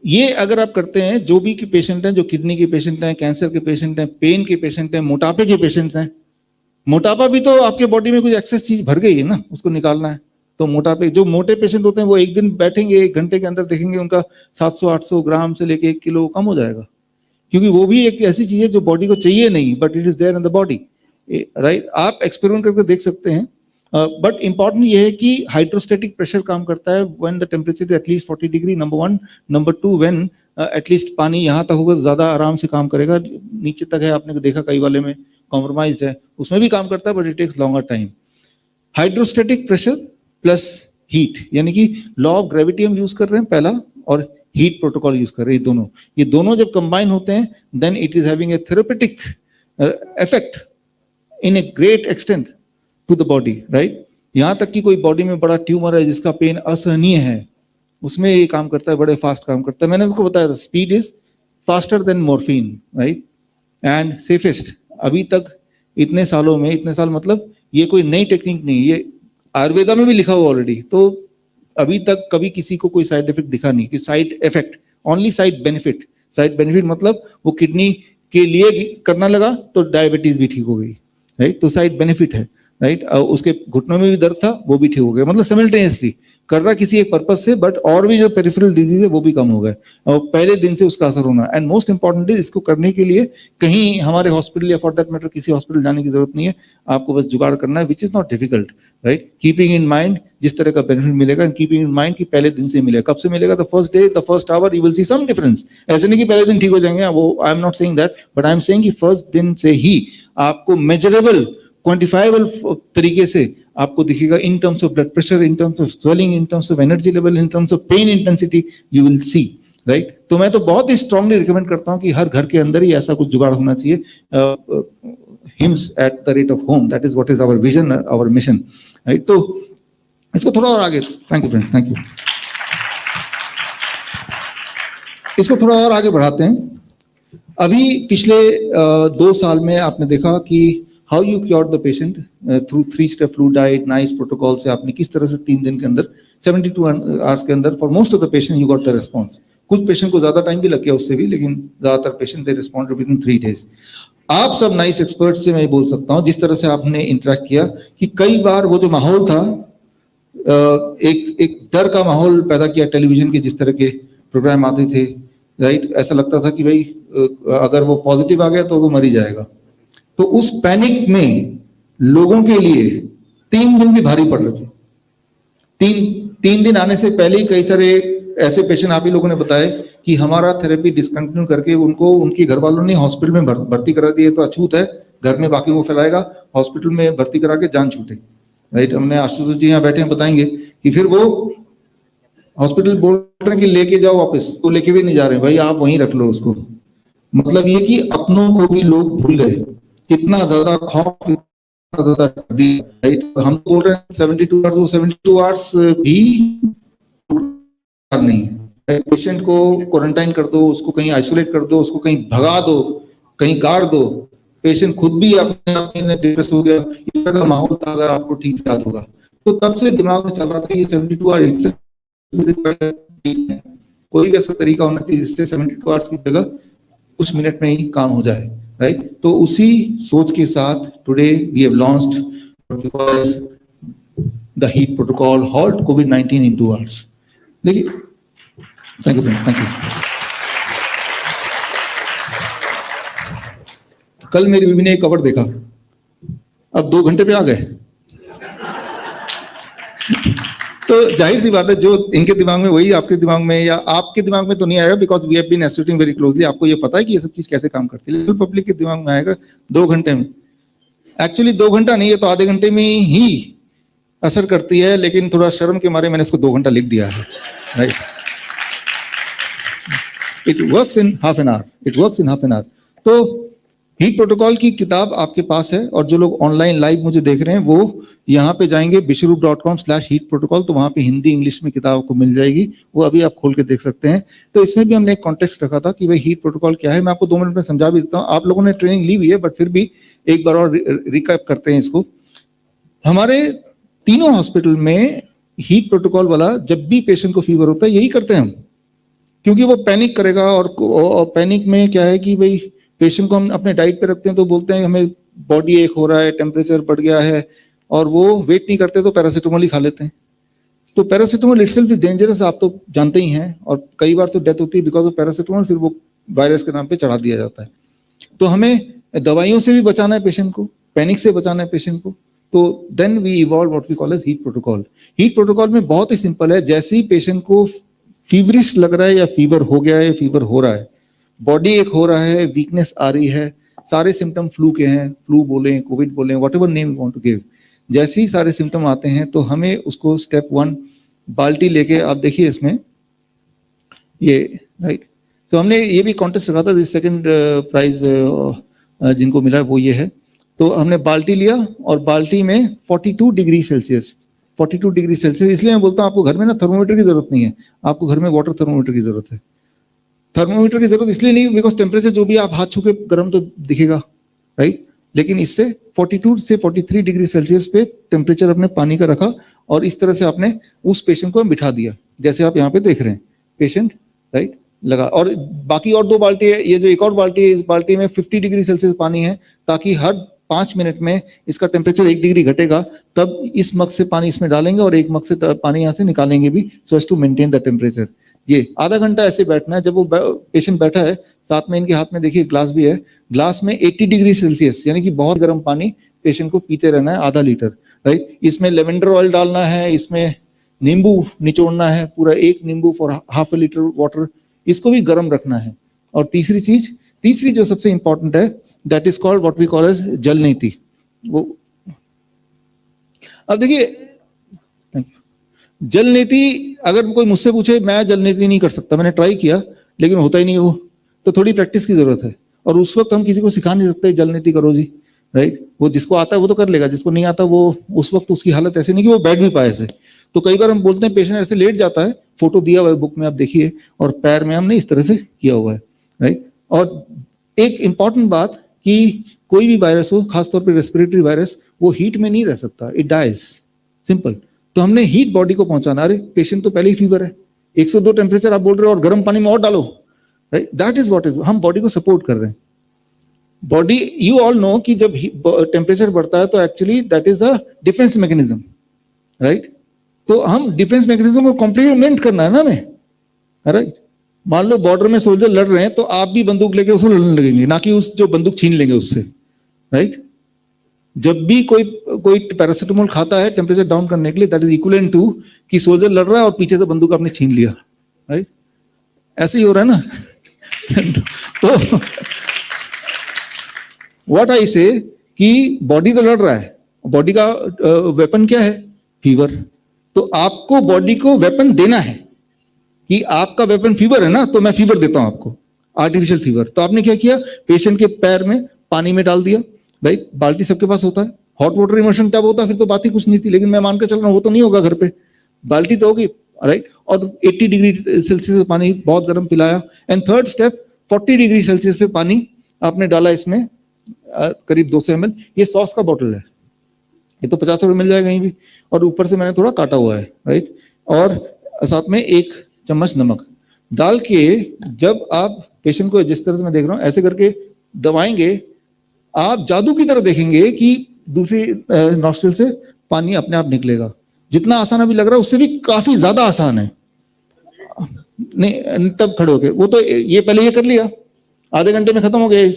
ये अगर आप करते हैं, जो भी के पेशेंट हैं, जो किडनी के पेशेंट हैं, कैंसर के पेशेंट हैं, पेन के पेशेंट हैं, मोटापे के पेशेंट्स हैं। मोटापा भी तो आपके बॉडी में कुछ एक्सेस चीज भर गई है ना, उसको निकालना है। तो मोटापे, जो मोटे पेशेंट होते हैं वो एक दिन बैठेंगे, 1 घंटे के अंदर देखेंगे उनका 700-800 ग्राम से लेके 1 किलो कम हो जाएगा, क्योंकि वो भी एक ऐसी चीज है जो बॉडी को चाहिए नहीं, but it is there in the body, right. आप एक्सपेरिमेंट करके देख सकते हैं। बट इंपॉर्टेंट ये है कि हाइड्रोस्टेटिक प्रेशर काम करता है when the temperature at least 40 degree, number 1। Number 2, when at least पानी यहाँ तक होगा ज्यादा आराम से काम करेगा, नीचे तक है आपने देखा कई वाले में कॉम्प्रोमाइज्ड है, उसमें भी काम करता है, but it takes longer time. Hydrostatic pressure plus heat, यानी कि लॉ ऑफ ग्रेविटी हम यूज कर रहे हैं पहला, और हीट प्रोटोकॉल यूज कर रहे हैं। ये दोनों जब कंबाइन होते हैं, then it is having a therapeutic effect in a great extent to the body, right. यहां तक कि कोई बॉडी में बड़ा ट्यूमर है जिसका पेन असहनीय है, उसमें ये काम करता है, बड़े फास्ट काम करता है। मैंने उसको बताया था, speed is faster than morphine, right, and safest. अभी तक इतने सालों में, इतने साल मतलब ये कोई नई टेक्निक नहीं, ये आयुर्वेदा में भी लिखा हुआ ऑलरेडी। तो अभी तक कभी किसी को कोई साइड इफेक्ट दिखा नहीं, कि side effect, only side benefit. Side benefit मतलब वो किडनी के लिए करना लगा तो डायबिटीज भी ठीक हो गई, राइट। तो साइड बेनिफिट है, राइट। उसके घुटनों में भी दर्द था, वो भी ठीक हो गया, मतलब सिमिल्टेनियसली कर रहा किसी एक पर्पज से, बट और भी जो पेरिफेरल डिजीज है वो भी कम हो गए, और पहले दिन से उसका असर होना। एंड मोस्ट इंपॉर्टेंटली, इसको करने के लिए कहीं हमारे हॉस्पिटल या फॉर दैट मैटर किसी हॉस्पिटल जाने की जरूरत नहीं है, आपको बस जुगाड़ करना है, which is not difficult, right. Keeping in mind जिस तरह का बेनिफिट मिलेगा, एंड कीपिंग इन माइंड कि पहले दिन से मिलेगा। कब से मिलेगा? The first day, the first hour, you will see some difference. ऐसे नहीं कि पहले दिन ठीक हो जाएंगे, वो I am not saying that, but I am saying कि फर्स्ट दिन से ही आपको मेजरेबल, क्वांटिफाइबल तरीके से आपको दिखेगा, in terms of blood pressure, in terms of swelling, in terms of energy level, in terms of pain intensity, you will see, right. तो मैं तो बहुत ही स्ट्रांगली रिकमेंड करता हूं कि हर घर के अंदर ही ऐसा कुछ जुगाड़ होना चाहिए। HIIMS at the rate of home, that is what is our vision, our mission, right. तो इसको थोड़ा और आगे, thank you friends, thank you. इसको थोड़ा और आगे बढ़ाते हैं। अभी पिछले 2 साल में आपने देखा कि how you cure the patient through 3 step fluid diet, nice protocol से आपने किस तरह से 3 दिन के अंदर 72 आवर्स के अंदर for most of the patient you got the response. कुछ पेशेंट को ज्यादा टाइम भी लग गया उससे भी, लेकिन ज्यादातर patient they respond with in 3 days। आप सब नाइस एक्सपर्ट से मैं बोल सकता हूँ, जिस तरह से आपने इंटरेक्ट किया, कि कई बार वो जो माहौल था, एक डर का माहौल पैदा किया टेलीविजन के जिस तरह के प्रोग्राम आते थे, राइट, ऐसा लगता था कि भाई अगर वो पॉजिटिव आ गया तो मर ही जाएगा। तो उस पैनिक में लोगों के लिए 3 दिन भी भारी पड़ रहे थे। 3 दिन आने से पहले ही कई सारे ऐसे पेशेंट आप ही लोगों ने बताए कि हमारा थेरेपी डिसकंटिन्यू करके उनको उनके घर वालों ने हॉस्पिटल में भर्ती करा दिए, तो अछूत है, घर में बाकी वो फैलाएगा, हॉस्पिटल में भर्ती करा के जान छूटे, राइट। हमने आशुतोष जी यहाँ बैठे हैं, बताएंगे कि फिर वो हॉस्पिटल बोल रहे हैं कि लेके जाओ वापस, तो लेके भी नहीं जा रहे, भाई आप वहीं रख लो उसको। मतलब ये कि अपनों को भी लोग भूल गए, कितना ज्यादा खौफ, कितना ज्यादा राइट। हम बोल रहे हैं 72 आवर्स, वो 72 आवर्स भी नहीं है। पेशेंट को क्वारंटाइन कर दो, उसको कहीं आइसोलेट कर दो, उसको कहीं भगा दो, कहीं गाड़ दो, पेशेंट खुद भी अपने आप में डिप्रेस हो गया, इस तरह का माहौल था, अगर आपको ठीक से याद होगा। तो तब से दिमाग में चल रहा था ये 72 आवर्स कोई भी ऐसा तरीका होना चाहिए जिससे 72 आवर्स की जगह कुछ मिनट में ही काम हो जाए, राइट। तो उसी सोच के साथ today we have launched the heat protocol, halt कोविड-19 इन 2 आवर्स। देखिए, thank you friends, thank you. कल मेरी बीवी ने एक कवर देखा, अब 2 घंटे पे आ गए। तो जाहिर सी बात है, जो इनके दिमाग में वही आपके दिमाग में या आपके दिमाग में तो नहीं आएगा, because we have been associating very closely. आपको ये पता है कि ये सब चीज कैसे काम करती है, पब्लिक के दिमाग में आएगा 2 घंटे में। एक्चुअली 2 घंटा नहीं है तो आधे घंटे में ही असर करती है, लेकिन थोड़ा शर्म के मारे मैंने इसको 2 घंटा लिख दिया है, right. It works in half an hour, तो हीट प्रोटोकॉल की किताब आपके पास है, और जो लोग ऑनलाइन लाइव मुझे देख रहे हैं वो यहाँ पे जाएंगे bishrup.com/heat-protocol, तो वहां पे हिंदी इंग्लिश में किताब आपको मिल जाएगी, वो अभी आप खोल के देख सकते हैं। तो इसमें भी हमने एक कॉन्टेक्स्ट रखा था कि भाई हीट प्रोटोकॉल क्या है। मैं आपको 2 मिनट में समझा भी देता हूँ, आप लोगों ने ट्रेनिंग ली हुई है, बट फिर भी एक बार और रिकैप करते हैं इसको। हमारे तीनों हॉस्पिटल में हीट प्रोटोकॉल वाला जब भी पेशेंट को फीवर होता है यही करते हैं हम, क्योंकि वो पैनिक करेगा, और पैनिक में क्या है कि भाई पेशेंट को हम अपने डाइट पे रखते हैं तो बोलते हैं हमें बॉडी एक हो रहा है, टेम्परेचर बढ़ गया है, और वो वेट नहीं करते तो पैरासीटामोल ही खा लेते हैं। तो पैरासीटामोल इटसेल्फ इज डेंजरस, आप तो जानते ही हैं, और कई बार तो डेथ होती है बिकॉज ऑफ पैरासीटामोल, फिर वो वायरस के नाम पे चढ़ा दिया जाता है। तो हमें दवाइयों से भी बचाना है पेशेंट को, पैनिक से बचाना है पेशेंट को, तो then we evolve what we call as heat protocol. Heat protocol में बहुत ही सिंपल है, जैसे ही पेशेंट को फीवरिश लग रहा है या फीवर हो गया है, फीवर हो रहा है, बॉडी एक हो रहा है, वीकनेस आ रही है, सारे सिम्टम फ्लू के हैं, फ्लू बोलें, कोविड बोलें, whatever name you want to give, जैसे ही सारे सिम्टम आते हैं तो हमें उसको स्टेप 1 बाल्टी लेके, आप देखिए इसमें ये, राइट। तो हमने ये भी कॉन्टेस्ट रखा था, सेकंड प्राइज जिनको मिला वो ये है। तो हमने बाल्टी लिया और बाल्टी में 42 डिग्री सेल्सियस, 42 डिग्री सेल्सियस, इसलिए मैं बोलता हूँ आपको घर में ना थर्मोमीटर की जरूरत नहीं है, आपको घर में वाटर थर्मोमीटर की जरूरत है। थर्मोमीटर की जरूरत इसलिए नहीं बिकॉज टेम्परेचर जो भी आप हाथ छू के गर्म तो दिखेगा, राइट, लेकिन इससे 42 से 43 डिग्री सेल्सियस पे टेम्परेचर अपने पानी का रखा, और इस तरह से आपने उस पेशेंट को बिठा दिया, जैसे आप यहाँ पे देख रहे हैं पेशेंट, राइट, लगा। और बाकी और 2 बाल्टी है, ये जो एक और बाल्टी है, इस बाल्टी में 50 डिग्री सेल्सियस पानी है, ताकि हर 5 मिनट में इसका टेम्परेचर 1 डिग्री घटेगा, तब इस मग से पानी इसमें डालेंगे और एक मग से पानी यहाँ से निकालेंगे भी, so as to maintain the temperature. ये आधा घंटा ऐसे बैठना है। जब वो पेशेंट बैठा है, साथ में इनके हाथ में देखिए ग्लास भी है, ग्लास में 80 डिग्री सेल्सियस यानी कि बहुत गर्म पानी पेशेंट को पीते रहना है, आधा लीटर, राइट। इसमें लेवेंडर ऑयल डालना है, इसमें नींबू निचोड़ना है, पूरा 1 नींबू for half A litre water, इसको भी गर्म रखना है। और तीसरी जो सबसे इंपॉर्टेंट है, that is called what we call as Jal Neeti. वो अब देखिए, जल नीति, अगर कोई मुझसे पूछे, मैं जल नीति नहीं कर सकता, मैंने ट्राई किया लेकिन होता ही नहीं वो, तो थोड़ी प्रैक्टिस की जरूरत है। और उस वक्त हम किसी को सिखा नहीं सकते जल नीति करो जी, राइट। वो जिसको आता है वो तो कर लेगा, जिसको नहीं आता वो उस वक्त उसकी हालत ऐसी नहीं कि वो बैठ भी पाए ऐसे। तो कई बार हम बोलते हैं पेशेंट ऐसे लेट जाता है, फोटो दिया हुआ है बुक में आप देखिए, और पैर में हमने इस तरह से किया हुआ है, राइट। और एक इंपॉर्टेंट बात कि कोई भी वायरस हो, खासतौर पर रेस्पिरेटरी वायरस, वो हीट में नहीं रह सकता, इट डाइज, सिंपल। तो हमने हीट बॉडी को पहुंचाना, अरे पेशेंट तो पहले ही फीवर है, 102 टेम्परेचर आप बोल रहे हो और गर्म पानी में और डालो, right, that is what is, हम बॉडी को सपोर्ट कर रहे हैं। बॉडी, यू ऑल नो कि जब टेम्परेचर बढ़ता है तो actually that is the defence mechanism, right. तो हम डिफेंस मैकेनिज्म को कॉम्प्लीमेंट करना है ना हमें, राइट। मान लो बॉर्डर में सोल्जर लड़ रहे हैं तो आप भी बंदूक लेके उसको लड़ने लगेंगे, ना कि उस जो बंदूक छीन लेंगे उससे, राइट। जब भी कोई पैरासिटामोल खाता है टेम्परेचर डाउन करने के लिए, दैट इज इक्विवेलेंट टू कि सोल्जर लड़ रहा है और पीछे से बंदूक आपने छीन लिया, राइट। ऐसे ही हो रहा है ना। तो व्हाट आई से कि बॉडी तो लड़ रहा है, बॉडी का वेपन क्या है, फीवर। तो आपको बॉडी को वेपन देना है कि आपका वेपन फीवर है ना, तो मैं फीवर देता हूं आपको, आर्टिफिशियल फीवर। तो आपने क्या किया, पेशेंट के पैर में पानी में डाल दिया, भाई बाल्टी सबके पास होता है, हॉट वाटर इमर्शन टब होता, फिर तो बात ही कुछ नहीं थी, लेकिन मैं मान के चल रहा हूं वो तो नहीं होगा घर पे, बाल्टी तो होगी, राइट। और 80 डिग्री सेल्सियस पानी बहुत गर्म पिलाया। And third step, 40 degree Celsius पे पानी आपने डाला इसमें, करीब 200 ml। ये सॉस का बॉटल है, ये तो 50 रुपए मिल जाएगा कहीं भी, और ऊपर से मैंने थोड़ा काटा हुआ है, राइट। और साथ में 1 चम्मच नमक डाल के, जब आप पेशेंट को जिस तरह से मैं देख रहा हूं ऐसे करके दबाएंगे, आप जादू की तरह देखेंगे कि दूसरी नॉस्ट्रिल से पानी अपने आप निकलेगा। जितना आसान अभी लग रहा है उससे भी काफी ज्यादा आसान है। नहीं तब खड़े होके, वो तो ये पहले ये कर लिया, आधे घंटे में खत्म हो गया।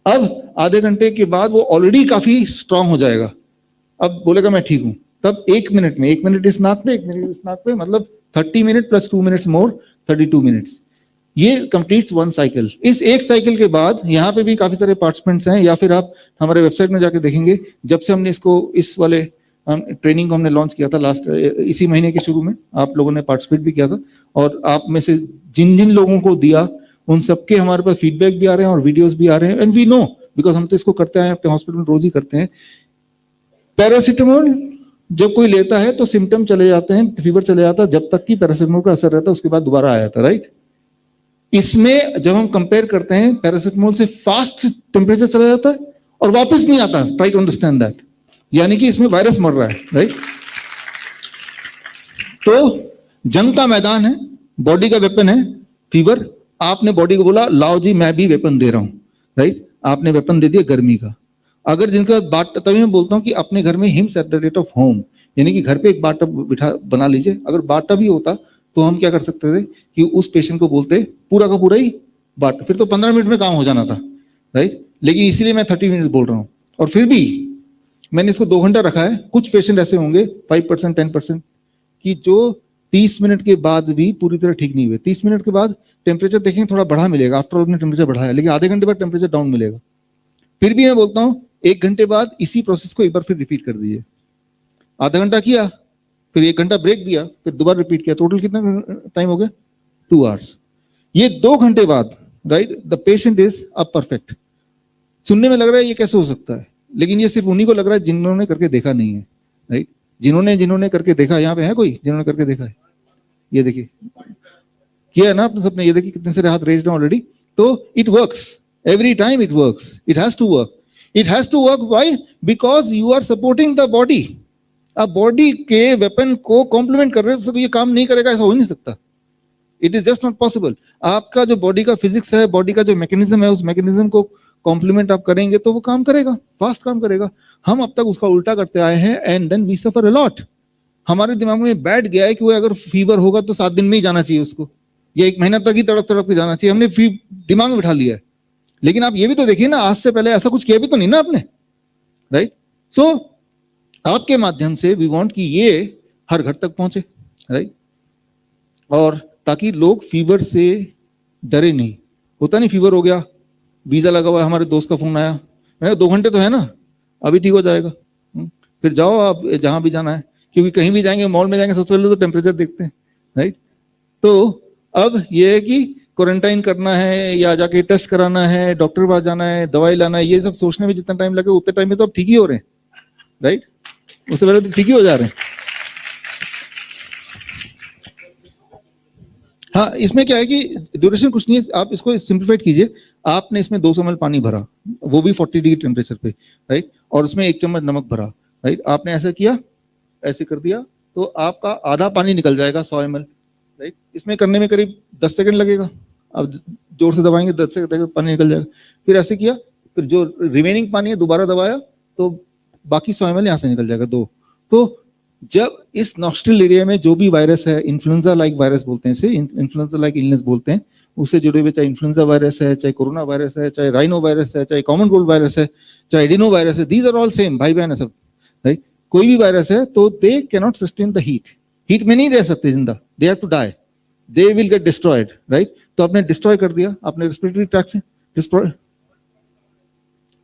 अब आधे घंटे के बाद वो ऑलरेडी काफी स्ट्रांग हो जाएगा। अब बोलेगा मैं ठीक हूं, तब 1 मिनट में, 1 मिनट इस नाक पे, 1 मिनट इस नाक पे, मतलब 30 minute plus 2 minutes more, 32 minutes. ये कंप्लीट्स 1 साइकिल। इस एक साइकिल के बाद यहाँ पे भी काफी सारे पार्टिसिपेंट्स हैं, या फिर आप हमारे वेबसाइट में जाके देखेंगे, जब से हमने इसको, इस वाले ट्रेनिंग को हमने लॉन्च किया था लास्ट इसी महीने के शुरू में, आप लोगों ने पार्टिसिपेट भी किया था, और आप में से जिन जिन लोगों को दिया उन सबके हमारे पास फीडबैक भी आ रहे हैं और वीडियोस भी आ रहे हैं। एंड वी नो, बिकॉज हम तो इसको करते हैं अपने हॉस्पिटल में, रोज ही करते हैं। पैरासिटामोल जब कोई लेता है तो सिम्टम चले जाते हैं, फीवर चले जाता है, जब तक कि पैरासिटामोल का असर रहता है, उसके बाद दोबारा आ जाता है, राइट। इसमें जब हम कंपेयर करते हैं, पैरासिटामोल से फास्ट टेम्परेचर चला जाता है और वापस नहीं आता। ट्राई टू अंडरस्टैंड दैट, यानी कि इसमें वायरस मर रहा है, राइट। तो जंग का मैदान है, बॉडी का वेपन है फीवर। आपने बॉडी को बोला लाओ जी मैं भी वेपन दे रहा हूं, राइट। आपने वेपन दे दिया गर्मी का। अगर जिनका बात, तभी मैं बोलता हूं कि अपने घर में hymns at the rate of home, यानी कि घर पे एक बाथ टब बिठा बना लीजिए। अगर बाथ टब ही होता तो हम क्या कर सकते थे कि उस पेशेंट को बोलते पूरा का पूरा ही बाथ, फिर तो 15 मिनट में काम हो जाना था, राइट। लेकिन इसीलिए मैं 30 मिनट बोल रहा हूं, और फिर भी मैंने इसको 2 घंटा रखा है। कुछ पेशेंट ऐसे होंगे 5%, 10% कि जो 30 मिनट के बाद भी पूरी तरह ठीक नहीं हुए। 30 मिनट के बाद टेम्परेचर देखेंगे थोड़ा बढ़ा मिलेगा, आफ्टर ऑल टेम्परेचर बढ़ा है, लेकिन आधे घंटे बाद टेम्परेचर डाउन मिलेगा। फिर भी मैं बोलता हूं 1 घंटे बाद इसी प्रोसेस को एक बार फिर रिपीट कर दीजिए। आधा घंटा किया, फिर 1 घंटा ब्रेक दिया, फिर दोबारा रिपीट किया, टोटल कितना टाइम हो गया, 2 आवर्स। ये 2 घंटे बाद, राइट, द पेशेंट इज अब परफेक्ट। सुनने में लग रहा है ये कैसे हो सकता है, लेकिन ये सिर्फ उन्हीं को लग रहा है जिन्होंने करके देखा नहीं है, राइट। जिन्होंने करके देखा, यहाँ पे है कोई जिन्होंने करके देखा है? ये देखिए किया है ना आपने सबने, ये देखिए कितने सारे हाथ रेज्ड हैं ऑलरेडी। तो it works, every time it works, it has to work. It has to work why? Because you are supporting the body. अब बॉडी के वेपन को कॉम्प्लीमेंट कर रहे हो, तो ये काम नहीं करेगा ऐसा हो नहीं सकता। It is just not possible. आपका जो बॉडी का फिजिक्स है, बॉडी का जो मैकेनिज्म है, उस मैकेनिज्म को कॉम्प्लीमेंट आप करेंगे तो वो काम करेगा, फास्ट काम करेगा। हम अब तक उसका उल्टा करते आए हैं, and then we suffer a lot. हमारे दिमाग में बैठ गया है कि वो अगर फीवर होगा तो 7 दिन में ही जाना चाहिए उसको, या 1 महीना तक ही तड़प तड़प के जाना चाहिए। हमने दिमाग में बिठा लिया है। लेकिन आप ये भी तो देखिए ना, आज से पहले ऐसा कुछ किया भी तो नहीं ना आपने, राइट। सो आपके माध्यम से वी वांट कि ये हर घर तक पहुंचे, राइट, और ताकि लोग फीवर से डरे नहीं। होता नहीं फीवर हो गया, वीजा लगा हुआ है, हमारे दोस्त का फोन आया, मैंने 2 घंटे तो है ना, अभी ठीक हो जाएगा, फिर जाओ आप जहां भी जाना है, क्योंकि कहीं भी जाएंगे, मॉल में जाएंगे, सबसे पहले तो टेम्परेचर देखते हैं, राइट। तो अब ये है कि क्वारंटाइन करना है या जाके टेस्ट कराना है, डॉक्टर के पास जाना है, दवाई लाना है, ये सब सोचने में जितना टाइम लगे उतने टाइम में तो अब ठीक ही हो रहे हैं, राइट। उससे पहले तो ठीक ही हो जा रहे हैं। हाँ, इसमें क्या है कि ड्यूरेशन कुछ नहीं है, आप इसको सिंप्लीफाइड कीजिए। आपने इसमें 200 ml पानी भरा, वो भी 40 डिग्री टेम्परेचर पे, राइट, और उसमें 1 चम्मच नमक भरा, राइट। आपने ऐसा किया, ऐसे कर दिया, तो आपका आधा पानी निकल जाएगा 100 ml, राइट। इसमें करने में करीब 10 सेकंड लगेगा, अब जोर से दबाएंगे 10 सेकंड पानी निकल जाएगा। फिर ऐसे किया, फिर जो रिमेनिंग पानी है दोबारा दबाया तो बाकी 100 ml यहाँ से निकल जाएगा 2। तो जब इस नॉस्ट्रल एरिया में जो भी वायरस है, इन्फ्लुएंजा लाइक वायरस बोलते हैं इसे, इन्फ्लुएंजा लाइक इलनेस बोलते हैं, उससे जुड़े हुए चाहे इन्फ्लुएंजा वायरस है, चाहे कोरोना वायरस है, चाहे राइनो वायरस है, चाहे कॉमन कोल्ड वायरस है, चाहे एडिनो वायरस है, दीज आर ऑल सेम, भाई बहन है सब, राइट। कोई भी वायरस है तो they can not sustain the heat में नहीं रह सकते जिंदा, they have to die, they will get destroyed, right. तो आपने डिस्ट्रॉय कर दिया, आपने रेस्पिरेटरी ट्रैक्ट से डिस्ट्रॉय।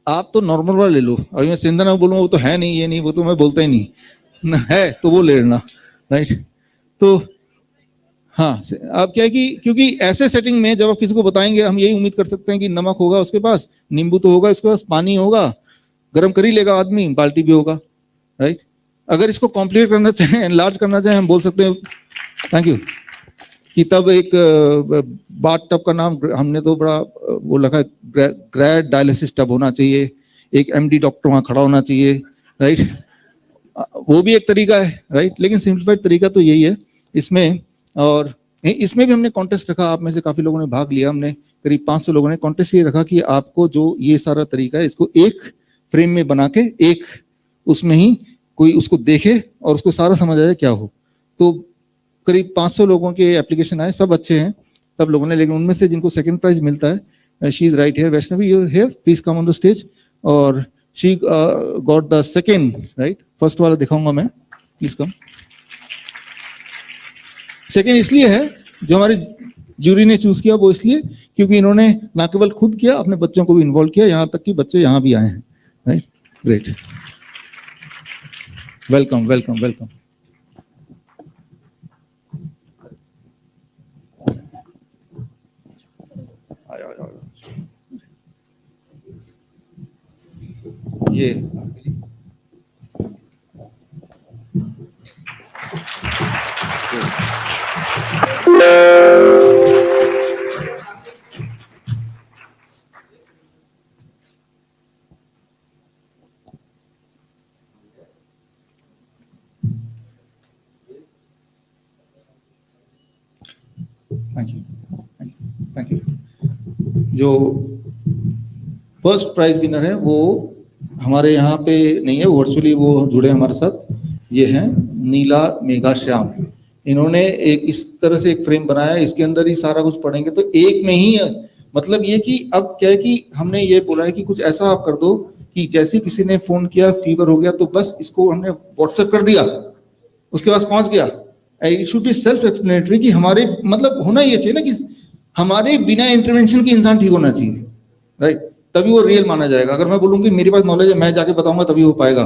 आप तो नॉर्मल वाला ले लो, अभी मैं सिंधना बोलूंगा वो तो है नहीं, ये नहीं, वो तो मैं बोलता ही नहीं ना, है तो वो ले लेना, राइट। तो हाँ, अब क्या है कि क्योंकि ऐसे सेटिंग में जब आप किसी को बताएंगे, हम यही उम्मीद कर सकते हैं कि नमक होगा उसके पास, नींबू तो होगा उसके पास, पानी होगा, गर्म कर ही लेगा आदमी, बाल्टी भी होगा, राइट। अगर इसको कॉम्प्लिकेट करना चाहें, एनलार्ज करना चाहें, हम बोल सकते हैं, थैंक यू, कि तब एक बाथ टब का नाम हमने तो बड़ा वो लगा, ग्रैड डायलिसिस टब होना चाहिए, एक एमडी डॉक्टर वहाँ खड़ा होना चाहिए, राइट। वो भी एक तरीका है, राइट। लेकिन सिंप्लीफाइड तरीका तो यही है इसमें। और इसमें भी हमने कॉन्टेस्ट रखा, आप में से काफी लोगों ने भाग लिया, हमने करीब 500 लोगों ने कॉन्टेस्ट ये रखा कि आपको जो ये सारा तरीका है इसको एक फ्रेम में बना के, एक उसमें ही कोई उसको देखे और उसको सारा समझ आए क्या हो। तो करीब 500 लोगों के एप्लीकेशन आए, सब अच्छे हैं सब लोगों ने, लेकिन उनमें से जिनको सेकंड प्राइज मिलता है, she is right here, Vaishnavi you here, please come on the stage. और she got the second, right. First वाला दिखाऊंगा मैं, प्लीज कम। सेकंड इसलिए है, जो हमारी जूरी ने चूज किया वो इसलिए क्योंकि इन्होंने ना केवल खुद किया, अपने बच्चों को भी इन्वॉल्व किया, यहाँ तक कि बच्चे यहाँ भी आए हैं, right. Great, welcome welcome welcome. ये थैंक यू थैंक यू। जो फर्स्ट प्राइज विनर है वो हमारे यहाँ पे नहीं है, वर्चुअली वो जुड़े हमारे साथ। ये हैं नीला मेघा श्याम, इन्होंने एक इस तरह से एक फ्रेम बनाया, इसके अंदर ही सारा कुछ पढ़ेंगे तो एक में ही है। मतलब ये कि अब क्या है कि हमने ये बोला है कि कुछ ऐसा आप कर दो कि जैसे किसी ने फोन किया, फीवर हो गया, तो बस इसको हमने व्हाट्सएप कर दिया, उसके पास पहुंच गया। It should be self explanatory कि हमारे मतलब होना ये चाहिए ना कि हमारे बिना इंटरवेंशन के इंसान ठीक होना चाहिए, राइट। तभी वो रियल माना जाएगा। अगर मैं बोलूँ कि मेरे पास नॉलेज है, मैं जाके बताऊंगा तभी हो पाएगा,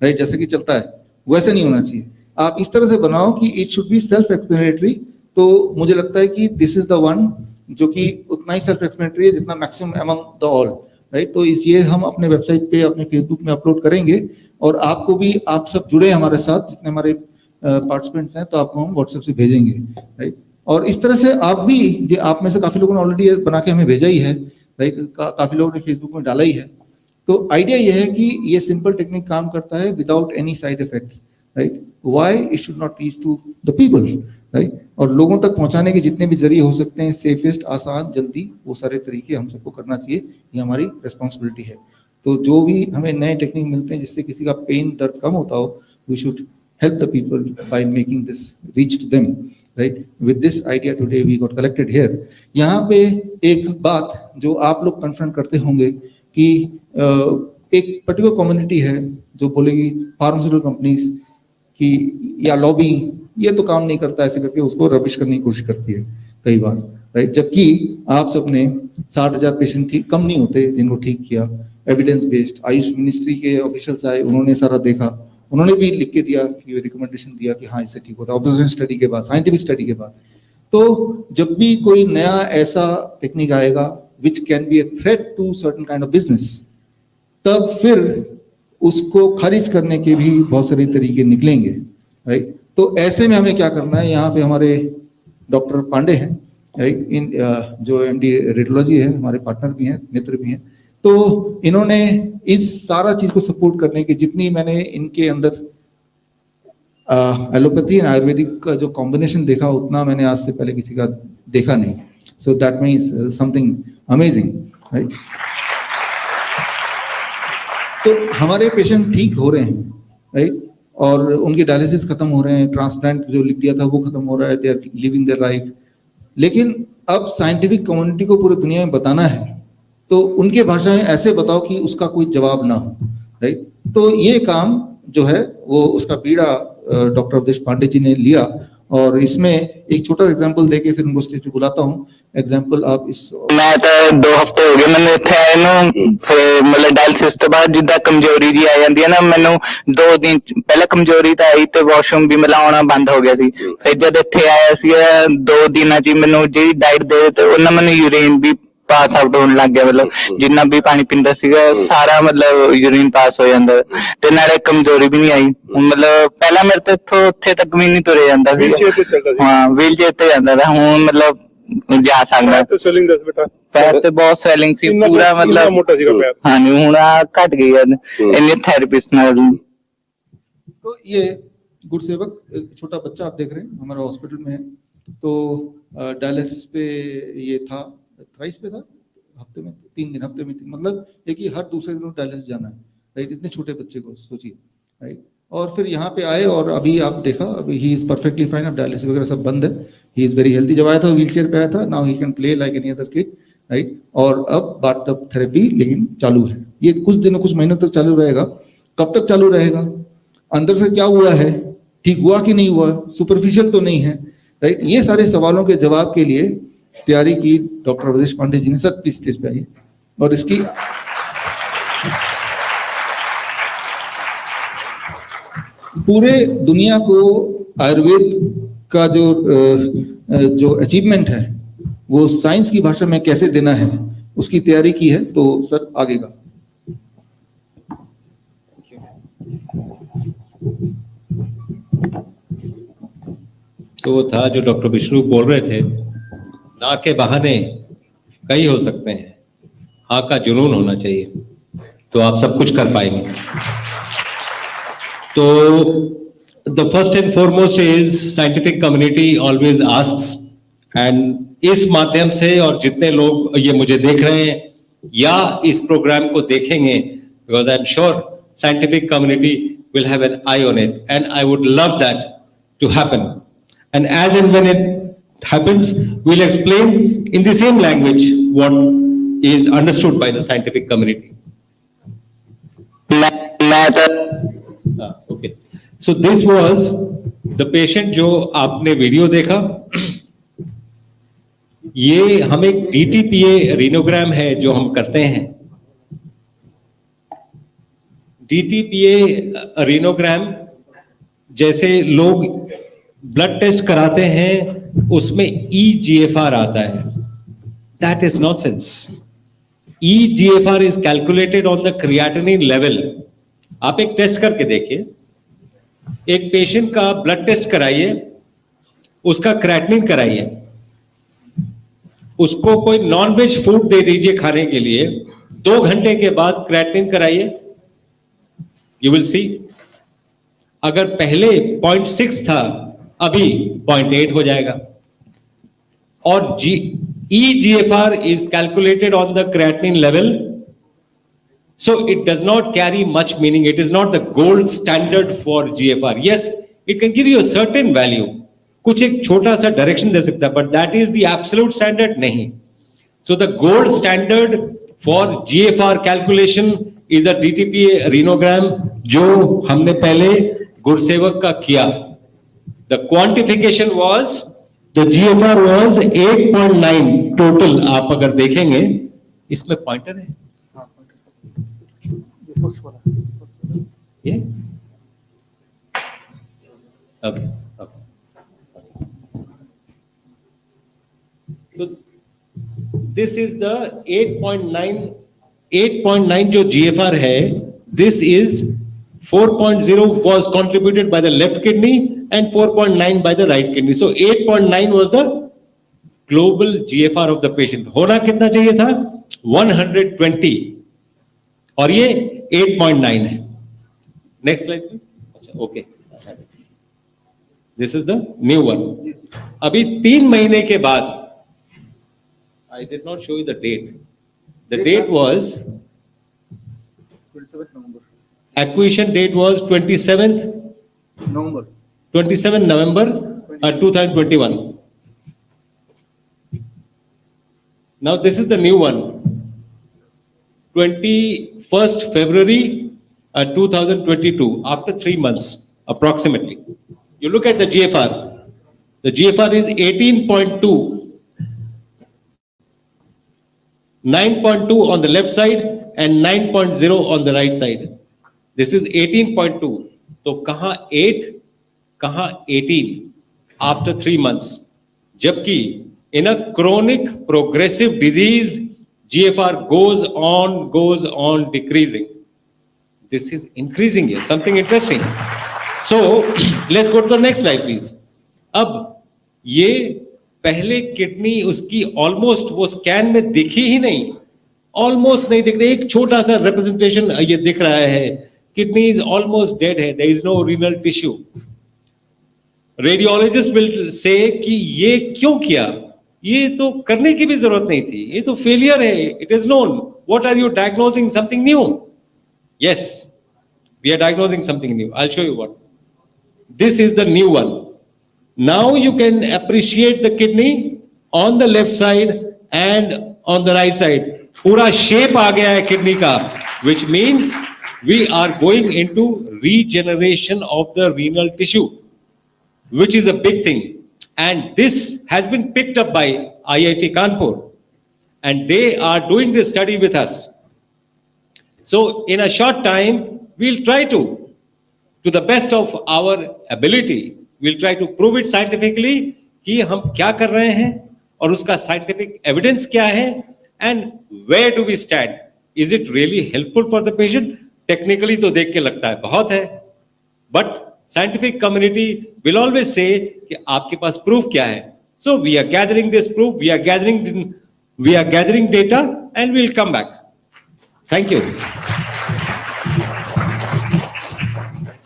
राइट, जैसे कि चलता है वैसे नहीं होना चाहिए। आप इस तरह से बनाओ कि it should be self explanatory. तो मुझे लगता है कि दिस इज द वन जो कि उतना ही सेल्फ एक्सप्लेनेटरी है जितना maximum among the all, right. तो ये हम अपने वेबसाइट पे, अपने फेसबुक में अपलोड करेंगे और आपको भी, आप सब जुड़े हमारे साथ, जितने हमारे पार्टिसिपेंट्स हैं, तो आपको हम व्हाट्सएप से भेजेंगे, राइट। और इस तरह से आप भी, आप में से काफी लोगों ने ऑलरेडी बना के हमें भेजा ही है, राइट, काफी लोगों ने फेसबुक में डाला ही है। तो आइडिया ये है कि ये सिंपल टेक्निक काम करता है without any side effects, right. Why it should not reach to the people, right. और लोगों तक पहुंचाने के जितने भी जरिए हो सकते हैं, सेफेस्ट, आसान, जल्दी, वो सारे तरीके हम सबको करना चाहिए, ये हमारी रिस्पॉन्सिबिलिटी है। तो जो भी हमें नए टेक्निक मिलते हैं जिससे किसी का पेन, दर्द कम होता हो, we should help the people by making this reach to them, right? With this idea today we got collected here. यहाँ पे एक बात जो आप लोग कन्फ्रंट करते होंगे कि एक पर्टिकुलर कम्युनिटी है जो बोलेगी फार्मास्यूटिकल कंपनीज की या लॉबी, ये तो काम नहीं करता, ऐसे करके उसको रबिश करने की कोशिश करती है कई बार, राइट। जबकि आप सबने 60,000 पेशेंट ठीक कम नहीं होते जिनको ठीक किया, एविडेंस बेस्ड। आयुष मिनिस्ट्री के ऑफिशियल्स आए, उन्होंने सारा देखा, उन्होंने भी लिख के दिया कि रिकमेंडेशन दिया कि हाँ इससे ठीक होता है, ऑब्जर्वेशन स्टडी के बाद, साइंटिफिक स्टडी के बाद। तो जब भी कोई नया ऐसा टेक्निक आएगा which can be a threat to certain kind of business, तब फिर उसको खारिज करने के भी बहुत सारे तरीके निकलेंगे, राइट। तो ऐसे में हमें क्या करना है, यहाँ पे हमारे डॉक्टर पांडे हैं, राइट, इन जो एमडी रेडियोलॉजी है, हमारे पार्टनर भी हैं, मित्र भी हैं। तो इन्होंने इस सारा चीज को सपोर्ट करने की जितनी मैंने इनके अंदर एलोपैथी एंड आयुर्वेदिक का जो कॉम्बिनेशन देखा उतना मैंने आज से पहले किसी का देखा नहीं. So that means something amazing, right. तो हमारे पेशेंट ठीक हो रहे हैं, राइट, और उनके डायलिसिस खत्म हो रहे हैं, ट्रांसप्लांट जो लिख दिया था वो खत्म हो रहा है, they are living their life. लेकिन अब साइंटिफिक कम्युनिटी को पूरी दुनिया में बताना है, तो उनके भाषा में ऐसे बताओ कि उसका कोई जवाब ना हो, राइट. तो ये काम जो है वो उसका बीड़ा डॉक्टर अवधेश पांडे जी ने लिया, और इसमें एक छोटा एग्जांपल देके फिर उनको स्टेज पे बुलाता हूँ. एग्जांपल आप इस मैं तो 2 ਹਫ਼ਤੇ ਹੋ ਗਏ ਮੈਨੂੰ ਇੱਥੇ ਆਏ ਨੂੰ, ਫਿਰ ਮਤਲਬ ਡਾਇਲਿਸਿਸ ਤੋਂ ਬਾਅਦ ਜਿੱਦਾਂ ਕਮਜ਼ੋਰੀ ਜੀ ਆ ਜਾਂਦੀ ਹੈ ਨਾ, ਮੈਨੂੰ 2 ਦਿਨ ਪਹਿਲਾਂ ਕਮਜ਼ੋਰੀ ਤਾਂ ਆਈ ਤੇ ਵਾਸ਼ਰੂਮ ਵੀ ਮਤਲਬ ਆਉਣਾ ਬੰਦ ਹੋ ਗਿਆ ਸੀ. ਫਿਰ ਜਦ ਇੱਥੇ ਆਇਆ ਸੀ 2 ਦਿਨਾਂ 'ਚ ਹੀ ਮੈਨੂੰ ਜਿਹੜੀ ਡਾਈਟ ਦੇ ਤੇ ਉਹਨਾਂ ਮੈਨੂੰ ਯੂਰੀਨ ਵੀ ਪਾਸ ਆਊਟ ਹੋਣ ਲੱਗ ਗਿਆ, ਮਤਲਬ ਜਿੰਨਾ ਵੀ ਪਾਣੀ ਪੀਂਦਾ ਸੀਗਾ ਸਾਰਾ ਮਤਲਬ ਯੂਰੀਨ ਪਾਸ ਹੋ ਜਾਂਦਾ, ਤੇ ਨਾਲੇ ਕਮਜ਼ੋਰੀ ਵੀ ਨਹੀਂ ਆਈ. ਮਤਲਬ ਪਹਿਲਾਂ ਮੇਰੇ ਤੋਂ ਇੱਥੋਂ ਉੱਥੇ ਤੱਕ ਵੀ ਨਹੀਂ ਤੁਰੇ ਜਾਂਦਾ ਸੀ, ਹਾਂ ਵੀਲ ਚੇਅਰ ਤੇ ਜਾਂਦਾ था. ਹੁਣ ਮਤਲਬ ਜਾ ਸਕਦਾ. ਤੇ ਸਵੈਲਿੰਗ ਦੱਸ ਬੇਟਾ, ਪੈਰ ਤੇ ਬਹੁਤ ਸਵੈਲਿੰਗ ਸੀ ਪੂਰਾ, ਮਤਲਬ ਮੋਟਾ ਸੀਗਾ ਪੈਰ. ਹਾਂਜੀ ਹੁਣ ਆ ਘਟ ਗਈ ਹੈ ਇੰਨੇ ਥੈਰੇਪਿਸਟ ਨਾਲ. तो ये गुरसेवक एक छोटा बच्चा आप देख रहे हैं हमारा हॉस्पिटल में है. तो डायलिसिस पे ये था, थ्राइस पे था, हफ्ते में 3 दिन, हफ्ते में 3, मतलब एक ही हर दूसरे दिन डायलिसिस जाना है, राइट. इतने छोटे बच्चे को सोचिए, राइट. और फिर यहाँ पे आए और अभी आप देखा, अभी ही इज परफेक्टली फाइन. अब डायलिसिस वगैरह सब बंद है, ही इज वेरी हेल्दी. जब आया था व्हील चेयर पे आया था, now he can play like any other kid, right. और अब बाथटब थेरेपी लेकिन चालू है. ये कुछ दिनों कुछ महीनों तक चालू रहेगा. कब तक चालू रहेगा, अंदर से क्या हुआ है, ठीक हुआ कि नहीं हुआ, सुपरफिशियल तो नहीं है, राइट. ये सारे सवालों के जवाब के लिए तैयारी की डॉक्टर अवधेश पांडे जी ने. सर प्लीज स्टेज पे आइए. और इसकी पूरे दुनिया को आयुर्वेद का जो अचीवमेंट है वो साइंस की भाषा में कैसे देना है उसकी तैयारी की है. तो सर आगे का. तो वो था जो डॉक्टर विष्णु बोल रहे थे, ना के बहाने कई हो सकते हैं, हाँ का जुनून होना चाहिए, तो आप सब कुछ कर पाएंगे. तो the first and foremost is scientific community always asks, and इस माध्यम से और जितने लोग ये मुझे देख रहे हैं या इस प्रोग्राम को देखेंगे, because I am sure scientific community will have an eye on it, and I would love that to happen. And as and when it happens, we'll explain in the same language what is understood by the scientific community. Okay. So this was the patient जो आपने video देखा. ये हम एक DTPA रीनोग्राम है जो हम करते हैं. DTPA रीनोग्राम जैसे लोग ब्लड टेस्ट कराते हैं उसमें EGFR आता है. That is nonsense. EGFR is calculated on the creatinine level. आप एक टेस्ट करके देखिए, एक पेशेंट का ब्लड टेस्ट कराइए, उसका क्रिएटिनिन कराइए, उसको कोई नॉन वेज फूड दे दीजिए खाने के लिए, 2 घंटे के बाद क्रिएटिनिन कराइए, यू विल सी अगर पहले 0.6 था अभी 0.8 हो जाएगा. और EGFR is calculated on the creatinine level, so it does not carry much meaning. It is not the gold standard for GFR. Yes, it can give you a certain value, कुछ एक छोटा सा डायरेक्शन दे सकता है, but that is the absolute standard नहीं. So the gold standard for GFR calculation is a DTPA renogram जो हमने पहले गुरसेवक का किया. The quantification was, the GFR was 8.9 total. आप अगर देखेंगे इसमें पॉइंटर है ये. Okay. So this is the 8.9 जो GFR है, this is 4.0 was contributed by the left kidney and 4.9 by the right kidney. So 8.9 was the global GFR of the patient. होना कितना चाहिए था? 120. और ये 8.9 है. Next slide please. अच्छा, okay. This is the new one. अभी 3 महीने के बाद, I did not show you the date. The date was, 27 November. acquisition date was 27th, November. 27 November 2021. Now this is the new one. 21st February 2022, after 3 months approximately. You look at the GFR. The GFR is 18.2. 9.2 on the left side and 9.0 on the right side. This is 18.2. तो कहाँ 8, कहाँ 18 after 3 months. जबकि in a chronic progressive disease, GFR goes on decreasing. This is increasing here, something interesting. So let's go to the next slide, please. अब ये पहले kidney उसकी almost वो scan में दिखी ही नहीं, ऑलमोस्ट नहीं दिख रही, एक छोटा सा रिप्रेजेंटेशन ये दिख रहा है, किडनी इज ऑलमोस्ट डेड है, there is no renal tissue. Radiologist will say कि ये क्यों किया, ये तो करने की भी जरूरत नहीं थी, ये तो फेलियर है, it is known. What are you diagnosing something new? Yes, we are diagnosing something new. I will show you what. This is the new one. Now you can appreciate the kidney on the left side and on the right side. पूरा shape आ गया है kidney का, which means we are going into regeneration of the renal tissue, which is a big thing. And this has been picked up by IIT Kanpur, and they are doing this study with us. So in a short time, we'll try to the best of our ability, we'll try to prove it scientifically कि हम क्या कर रहे हैं और उसका scientific evidence क्या है, and where do we stand? Is it really helpful for the patient? Technically तो देख के लगता है बहुत है, but scientific community will always say कि आपके पास proof क्या है. So we are gathering this proof, we are gathering data, and we'll come back. Thank you.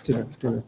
Still.